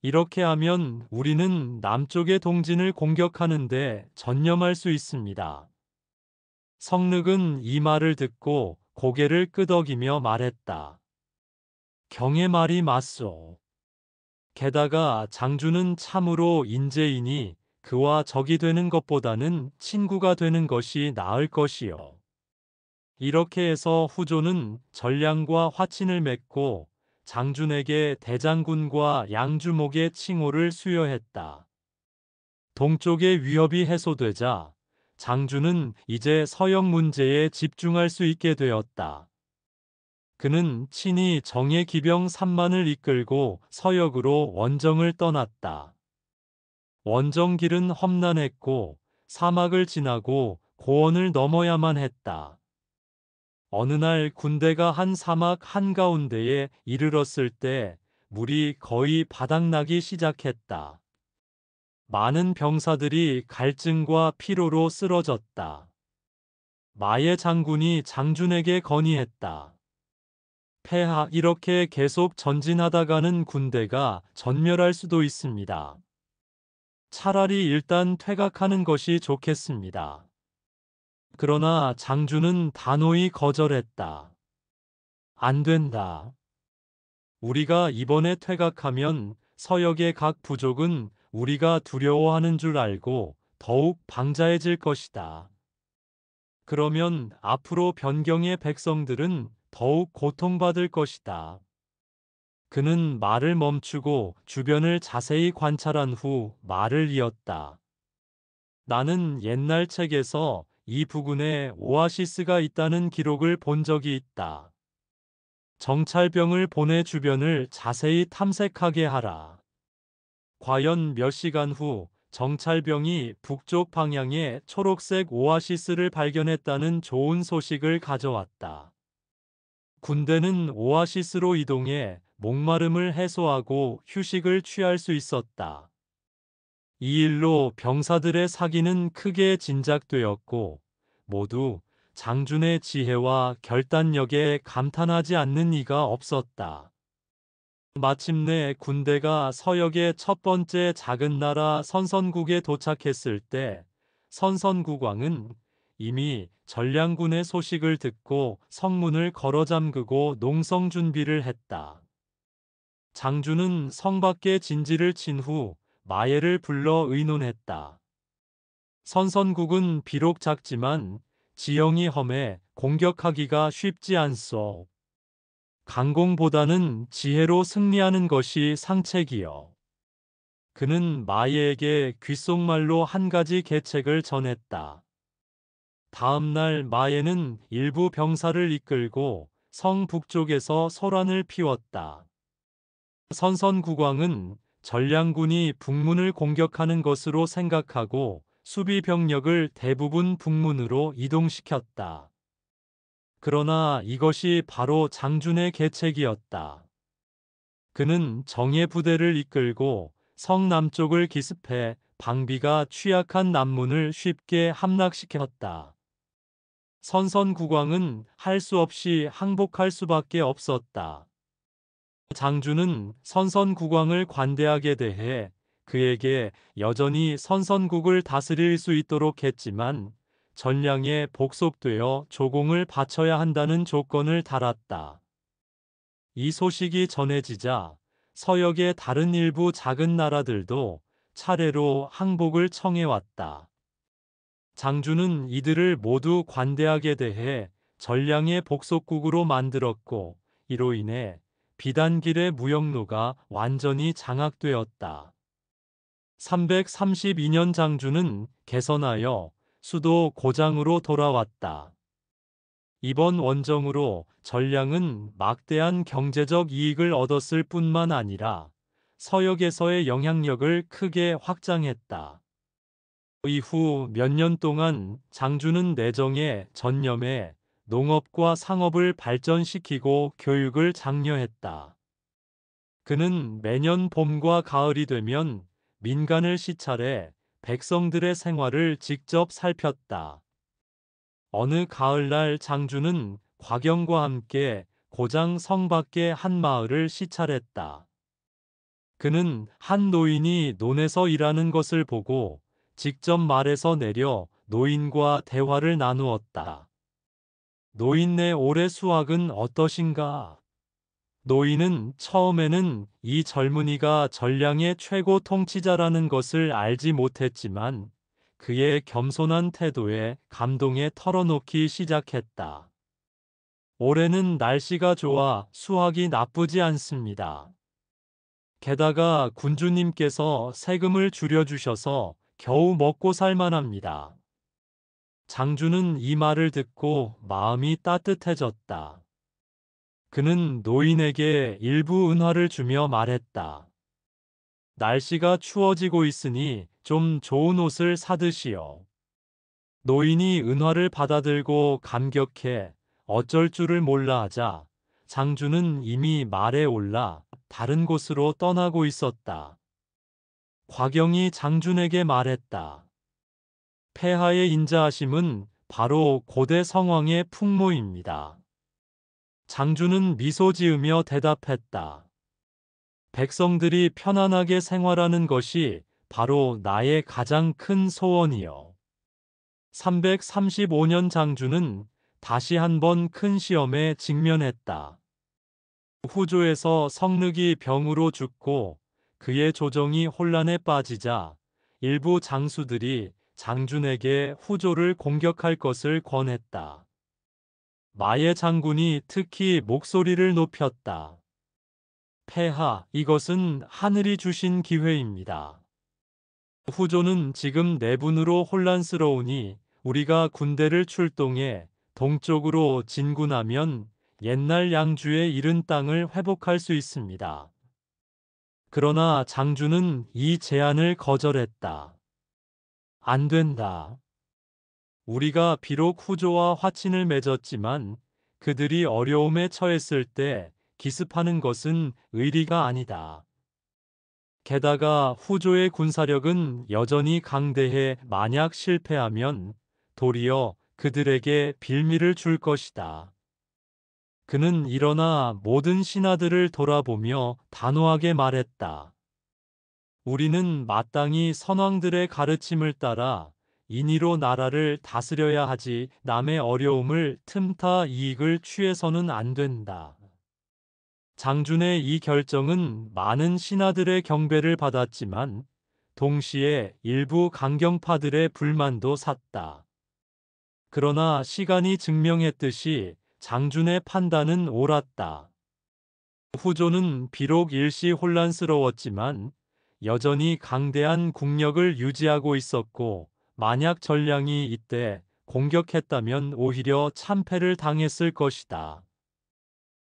이렇게 하면 우리는 남쪽의 동진을 공격하는데 전념할 수 있습니다. 성늑은 이 말을 듣고 고개를 끄덕이며 말했다. 경의 말이 맞소. 게다가 장준은 참으로 인재이니 그와 적이 되는 것보다는 친구가 되는 것이 나을 것이요. 이렇게 해서 후조는 전량과 화친을 맺고 장준에게 대장군과 양주목의 칭호를 수여했다. 동쪽의 위협이 해소되자 장준은 이제 서역 문제에 집중할 수 있게 되었다. 그는 친히 정예 기병 3만을 이끌고 서역으로 원정을 떠났다. 원정길은 험난했고 사막을 지나고 고원을 넘어야만 했다. 어느 날 군대가 한 사막 한가운데에 이르렀을 때 물이 거의 바닥나기 시작했다. 많은 병사들이 갈증과 피로로 쓰러졌다. 마예 장군이 장준에게 건의했다. 폐하, 이렇게 계속 전진하다가는 군대가 전멸할 수도 있습니다. 차라리 일단 퇴각하는 것이 좋겠습니다. 그러나 장준은 단호히 거절했다. 안 된다. 우리가 이번에 퇴각하면 서역의 각 부족은 우리가 두려워하는 줄 알고 더욱 방자해질 것이다. 그러면 앞으로 변경의 백성들은 더욱 고통받을 것이다. 그는 말을 멈추고 주변을 자세히 관찰한 후 말을 이었다. 나는 옛날 책에서 이 부근에 오아시스가 있다는 기록을 본 적이 있다. 정찰병을 보내 주변을 자세히 탐색하게 하라. 과연 몇 시간 후 정찰병이 북쪽 방향에 초록색 오아시스를 발견했다는 좋은 소식을 가져왔다. 군대는 오아시스로 이동해 목마름을 해소하고 휴식을 취할 수 있었다. 이 일로 병사들의 사기는 크게 진작되었고 모두 장준의 지혜와 결단력에 감탄하지 않는 이가 없었다. 마침내 군대가 서역의 첫 번째 작은 나라 선선국에 도착했을 때 선선국왕은 이미 전량군의 소식을 듣고 성문을 걸어 잠그고 농성 준비를 했다. 장준은 성 밖에 진지를 친 후 마예를 불러 의논했다. 선선국은 비록 작지만 지형이 험해 공격하기가 쉽지 않소. 강공보다는 지혜로 승리하는 것이 상책이요. 그는 마예에게 귓속말로 한 가지 계책을 전했다. 다음 날 마예는 일부 병사를 이끌고 성 북쪽에서 소란을 피웠다. 선선국왕은 전량군이 북문을 공격하는 것으로 생각하고 수비 병력을 대부분 북문으로 이동시켰다. 그러나 이것이 바로 장준의 계책이었다. 그는 정예 부대를 이끌고 성 남쪽을 기습해 방비가 취약한 남문을 쉽게 함락시켰다. 선선국왕은 할 수 없이 항복할 수밖에 없었다. 장준은 선선국왕을 관대하게 대해 그에게 여전히 선선국을 다스릴 수 있도록 했지만 전량에 복속되어 조공을 바쳐야 한다는 조건을 달았다. 이 소식이 전해지자 서역의 다른 일부 작은 나라들도 차례로 항복을 청해왔다. 장준은 이들을 모두 관대하게 대해 전량의 복속국으로 만들었고 이로 인해 비단길의 무역로가 완전히 장악되었다. 332년 장준은 개선하여 수도 고장으로 돌아왔다. 이번 원정으로 전량은 막대한 경제적 이익을 얻었을 뿐만 아니라 서역에서의 영향력을 크게 확장했다. 이후 몇 년 동안 장준은 내정에 전념해 농업과 상업을 발전시키고 교육을 장려했다. 그는 매년 봄과 가을이 되면 민간을 시찰해 백성들의 생활을 직접 살폈다. 어느 가을날 장준은 곽영과 함께 고장 성 밖의 한 마을을 시찰했다. 그는 한 노인이 논에서 일하는 것을 보고 직접 말에서 내려 노인과 대화를 나누었다. 노인네 올해 수확은 어떠신가? 노인은 처음에는 이 젊은이가 전량의 최고 통치자라는 것을 알지 못했지만 그의 겸손한 태도에 감동에 털어놓기 시작했다. 올해는 날씨가 좋아 수확이 나쁘지 않습니다. 게다가 군주님께서 세금을 줄여주셔서 겨우 먹고 살만합니다. 장주는 이 말을 듣고 마음이 따뜻해졌다. 그는 노인에게 일부 은화를 주며 말했다. 날씨가 추워지고 있으니 좀 좋은 옷을 사드시오. 노인이 은화를 받아들고 감격해 어쩔 줄을 몰라 하자 장주는 이미 말에 올라 다른 곳으로 떠나고 있었다. 곽영이 장준에게 말했다. 폐하의 인자하심은 바로 고대 성왕의 풍모입니다. 장준은 미소 지으며 대답했다. 백성들이 편안하게 생활하는 것이 바로 나의 가장 큰 소원이요. 335년 장준은 다시 한번 큰 시험에 직면했다. 후조에서 성륵이 병으로 죽고 그의 조정이 혼란에 빠지자 일부 장수들이 장준에게 후조를 공격할 것을 권했다. 마예 장군이 특히 목소리를 높였다. 폐하, 이것은 하늘이 주신 기회입니다. 후조는 지금 내분으로 혼란스러우니 우리가 군대를 출동해 동쪽으로 진군하면 옛날 양주의 잃은 땅을 회복할 수 있습니다. 그러나 장주는 이 제안을 거절했다. 안 된다. 우리가 비록 후조와 화친을 맺었지만 그들이 어려움에 처했을 때 기습하는 것은 의리가 아니다. 게다가 후조의 군사력은 여전히 강대해 만약 실패하면 도리어 그들에게 빌미를 줄 것이다. 그는 일어나 모든 신하들을 돌아보며 단호하게 말했다. 우리는 마땅히 선왕들의 가르침을 따라 인의로 나라를 다스려야 하지 남의 어려움을 틈타 이익을 취해서는 안 된다. 장준의 이 결정은 많은 신하들의 경배를 받았지만 동시에 일부 강경파들의 불만도 샀다. 그러나 시간이 증명했듯이 장준의 판단은 옳았다. 후조는 비록 일시 혼란스러웠지만 여전히 강대한 국력을 유지하고 있었고 만약 전량이 이때 공격했다면 오히려 참패를 당했을 것이다.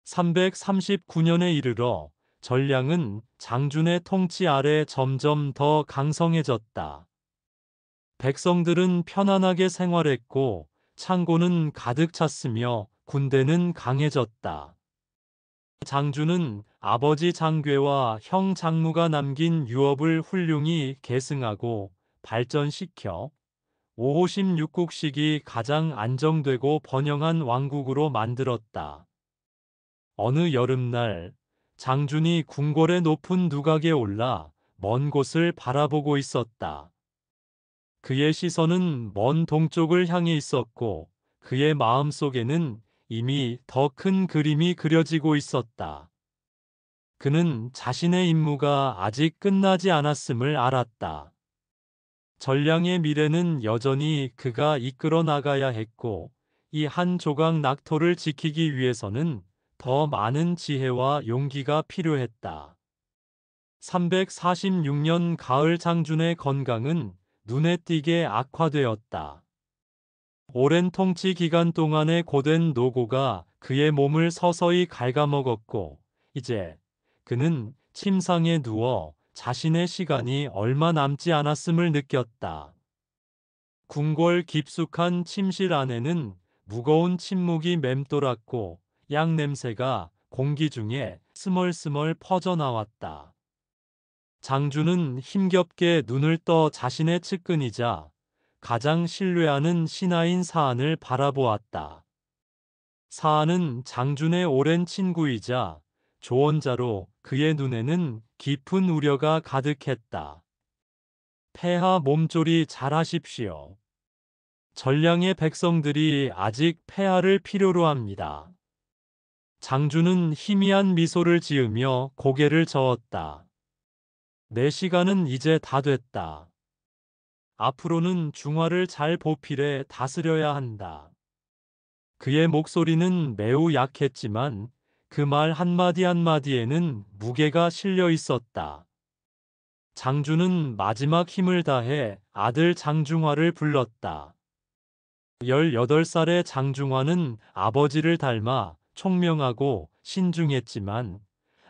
339년에 이르러 전량은 장준의 통치 아래 점점 더 강성해졌다. 백성들은 편안하게 생활했고 창고는 가득 찼으며 군대는 강해졌다. 장준은 아버지 장괴와 형 장무가 남긴 유업을 훌륭히 계승하고 발전시켜 556국식이 가장 안정되고 번영한 왕국으로 만들었다. 어느 여름날 장준이 궁궐의 높은 누각에 올라 먼 곳을 바라보고 있었다. 그의 시선은 먼 동쪽을 향해 있었고 그의 마음속에는 이미 더 큰 그림이 그려지고 있었다. 그는 자신의 임무가 아직 끝나지 않았음을 알았다. 전량의 미래는 여전히 그가 이끌어 나가야 했고 이 한 조각 낙토를 지키기 위해서는 더 많은 지혜와 용기가 필요했다. 346년 가을 장준의 건강은 눈에 띄게 악화되었다. 오랜 통치 기간 동안의 고된 노고가 그의 몸을 서서히 갉아먹었고 이제 그는 침상에 누워 자신의 시간이 얼마 남지 않았음을 느꼈다. 궁궐 깊숙한 침실 안에는 무거운 침묵이 맴돌았고 약 냄새가 공기 중에 스멀스멀 퍼져나왔다. 장주는 힘겹게 눈을 떠 자신의 측근이자 가장 신뢰하는 신하인 사안을 바라보았다. 사안은 장준의 오랜 친구이자 조언자로 그의 눈에는 깊은 우려가 가득했다. 폐하 몸조리 잘하십시오. 전량의 백성들이 아직 폐하를 필요로 합니다. 장준은 희미한 미소를 지으며 고개를 저었다. 내 시간은 이제 다 됐다. 앞으로는 중화를 잘 보필해 다스려야 한다. 그의 목소리는 매우 약했지만 그 말 한마디 한마디에는 무게가 실려 있었다. 장준은 마지막 힘을 다해 아들 장중화를 불렀다. 18살의 장중화는 아버지를 닮아 총명하고 신중했지만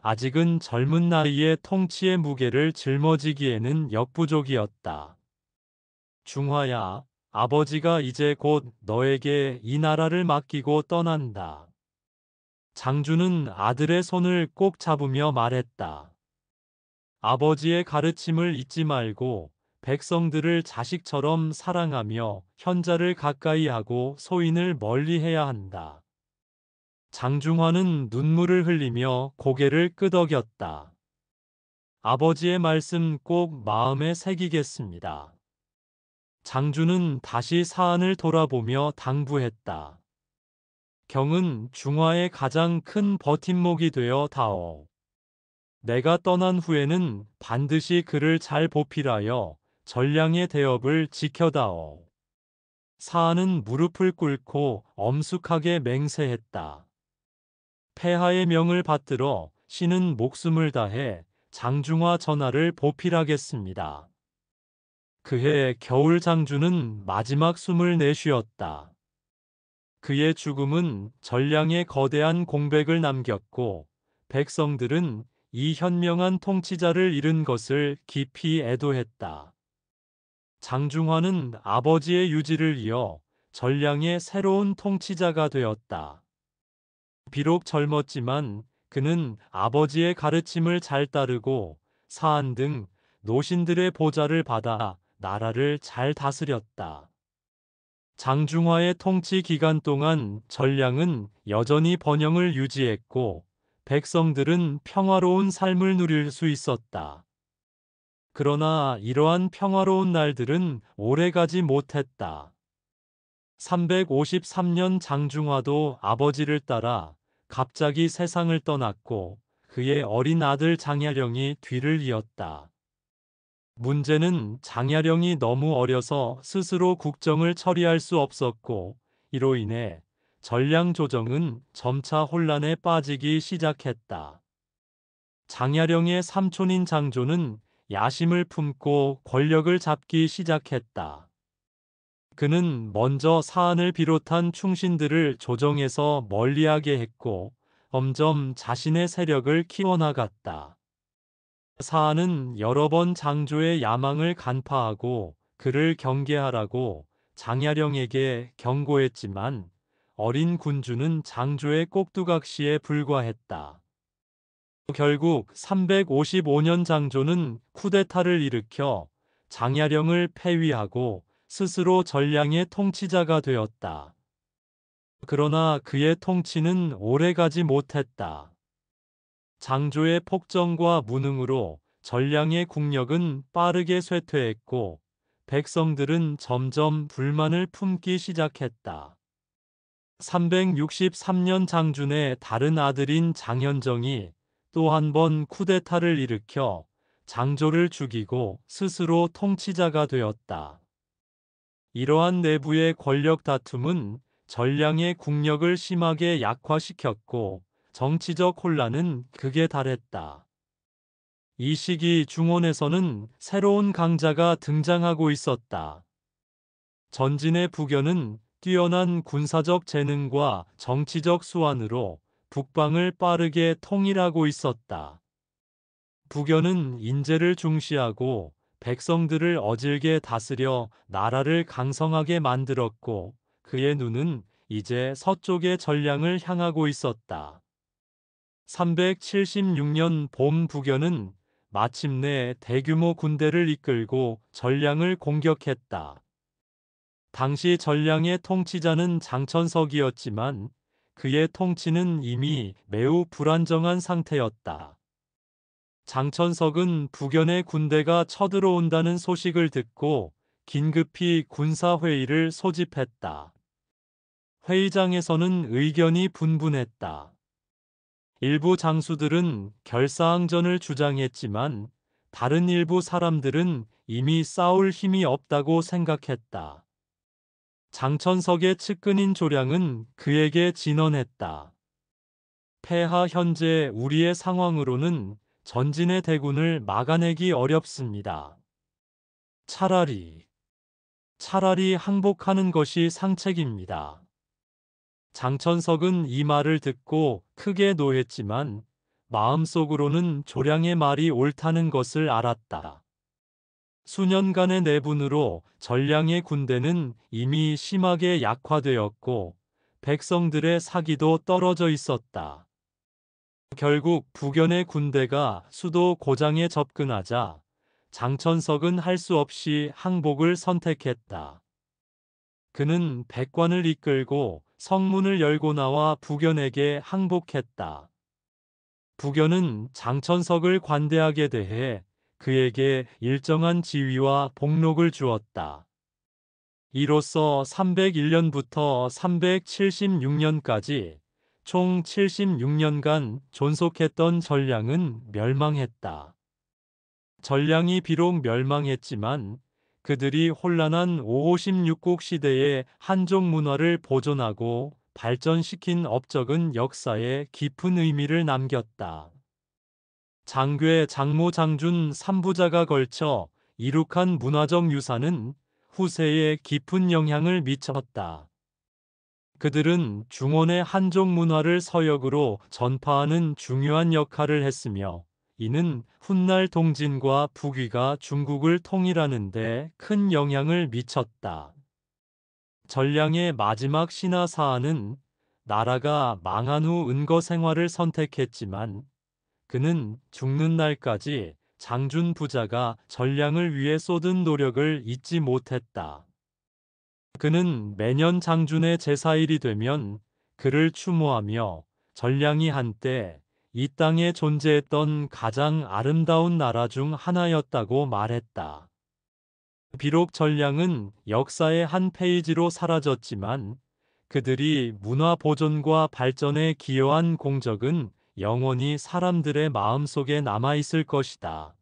아직은 젊은 나이에 통치의 무게를 짊어지기에는 역부족이었다. 중화야, 아버지가 이제 곧 너에게 이 나라를 맡기고 떠난다. 장준은 아들의 손을 꼭 잡으며 말했다. 아버지의 가르침을 잊지 말고 백성들을 자식처럼 사랑하며 현자를 가까이 하고 소인을 멀리 해야 한다. 장중화는 눈물을 흘리며 고개를 끄덕였다. 아버지의 말씀 꼭 마음에 새기겠습니다. 장준은 다시 사안을 돌아보며 당부했다. 경은 중화의 가장 큰 버팀목이 되어 다오. 내가 떠난 후에는 반드시 그를 잘 보필하여 전량의 대업을 지켜다오. 사안은 무릎을 꿇고 엄숙하게 맹세했다. 폐하의 명을 받들어 신은 목숨을 다해 장중화 전하를 보필하겠습니다. 그해 겨울 장주는 마지막 숨을 내쉬었다. 그의 죽음은 전량에 거대한 공백을 남겼고 백성들은 이 현명한 통치자를 잃은 것을 깊이 애도했다. 장중화는 아버지의 유지를 이어 전량의 새로운 통치자가 되었다. 비록 젊었지만 그는 아버지의 가르침을 잘 따르고 사안 등 노신들의 보좌를 받아 나라를 잘 다스렸다. 장중화의 통치 기간 동안 전량은 여전히 번영을 유지했고 백성들은 평화로운 삶을 누릴 수 있었다. 그러나 이러한 평화로운 날들은 오래가지 못했다. 353년 장중화도 아버지를 따라 갑자기 세상을 떠났고 그의 어린 아들 장야령이 뒤를 이었다. 문제는 장야령이 너무 어려서 스스로 국정을 처리할 수 없었고 이로 인해 전량 조정은 점차 혼란에 빠지기 시작했다. 장야령의 삼촌인 장조는 야심을 품고 권력을 잡기 시작했다. 그는 먼저 사안을 비롯한 충신들을 조정에서 멀리하게 했고 점점 자신의 세력을 키워나갔다. 사안은 여러 번 장조의 야망을 간파하고 그를 경계하라고 장야령에게 경고했지만 어린 군주는 장조의 꼭두각시에 불과했다. 결국 355년 장조는 쿠데타를 일으켜 장야령을 폐위하고 스스로 전량의 통치자가 되었다. 그러나 그의 통치는 오래가지 못했다. 장조의 폭정과 무능으로 전량의 국력은 빠르게 쇠퇴했고 백성들은 점점 불만을 품기 시작했다. 363년 장준의 다른 아들인 장현정이 또 한 번 쿠데타를 일으켜 장조를 죽이고 스스로 통치자가 되었다. 이러한 내부의 권력 다툼은 전량의 국력을 심하게 약화시켰고 정치적 혼란은 극에 달했다. 이 시기 중원에서는 새로운 강자가 등장하고 있었다. 전진의 부견은 뛰어난 군사적 재능과 정치적 수완으로 북방을 빠르게 통일하고 있었다. 부견은 인재를 중시하고 백성들을 어질게 다스려 나라를 강성하게 만들었고 그의 눈은 이제 서쪽의 전량을 향하고 있었다. 376년 봄 부견은 마침내 대규모 군대를 이끌고 전량을 공격했다. 당시 전량의 통치자는 장천석이었지만 그의 통치는 이미 매우 불안정한 상태였다. 장천석은 부견의 군대가 쳐들어온다는 소식을 듣고 긴급히 군사회의를 소집했다. 회의장에서는 의견이 분분했다. 일부 장수들은 결사항전을 주장했지만 다른 일부 사람들은 이미 싸울 힘이 없다고 생각했다. 장천석의 측근인 조량은 그에게 진언했다. 폐하 현재 우리의 상황으로는 전진의 대군을 막아내기 어렵습니다. 차라리 항복하는 것이 상책입니다. 장천석은 이 말을 듣고 크게 노했지만 마음속으로는 조량의 말이 옳다는 것을 알았다. 수년간의 내분으로 전량의 군대는 이미 심하게 약화되었고 백성들의 사기도 떨어져 있었다. 결국 부견의 군대가 수도 고장에 접근하자 장천석은 할 수 없이 항복을 선택했다. 그는 백관을 이끌고 성문을 열고 나와 부견에게 항복했다. 부견은 장천석을 관대하게 대해 그에게 일정한 지위와 복록을 주었다. 이로써 301년부터 376년까지 총 76년간 존속했던 전량은 멸망했다. 전량이 비록 멸망했지만 그들이 혼란한 556국 시대의 한족 문화를 보존하고 발전시킨 업적은 역사에 깊은 의미를 남겼다. 장괴, 장모, 장준 3부자가 걸쳐 이룩한 문화적 유산은 후세에 깊은 영향을 미쳤다. 그들은 중원의 한족 문화를 서역으로 전파하는 중요한 역할을 했으며, 이는 훗날 동진과 북위가 중국을 통일하는 데 큰 영향을 미쳤다. 전량의 마지막 신하 사안은 나라가 망한 후 은거 생활을 선택했지만, 그는 죽는 날까지 장준 부자가 전량을 위해 쏟은 노력을 잊지 못했다. 그는 매년 장준의 제사일이 되면 그를 추모하며 전량이 한때 이 땅에 존재했던 가장 아름다운 나라 중 하나였다고 말했다. 비록 전량은 역사의 한 페이지로 사라졌지만 그들이 문화 보존과 발전에 기여한 공적은 영원히 사람들의 마음속에 남아 있을 것이다.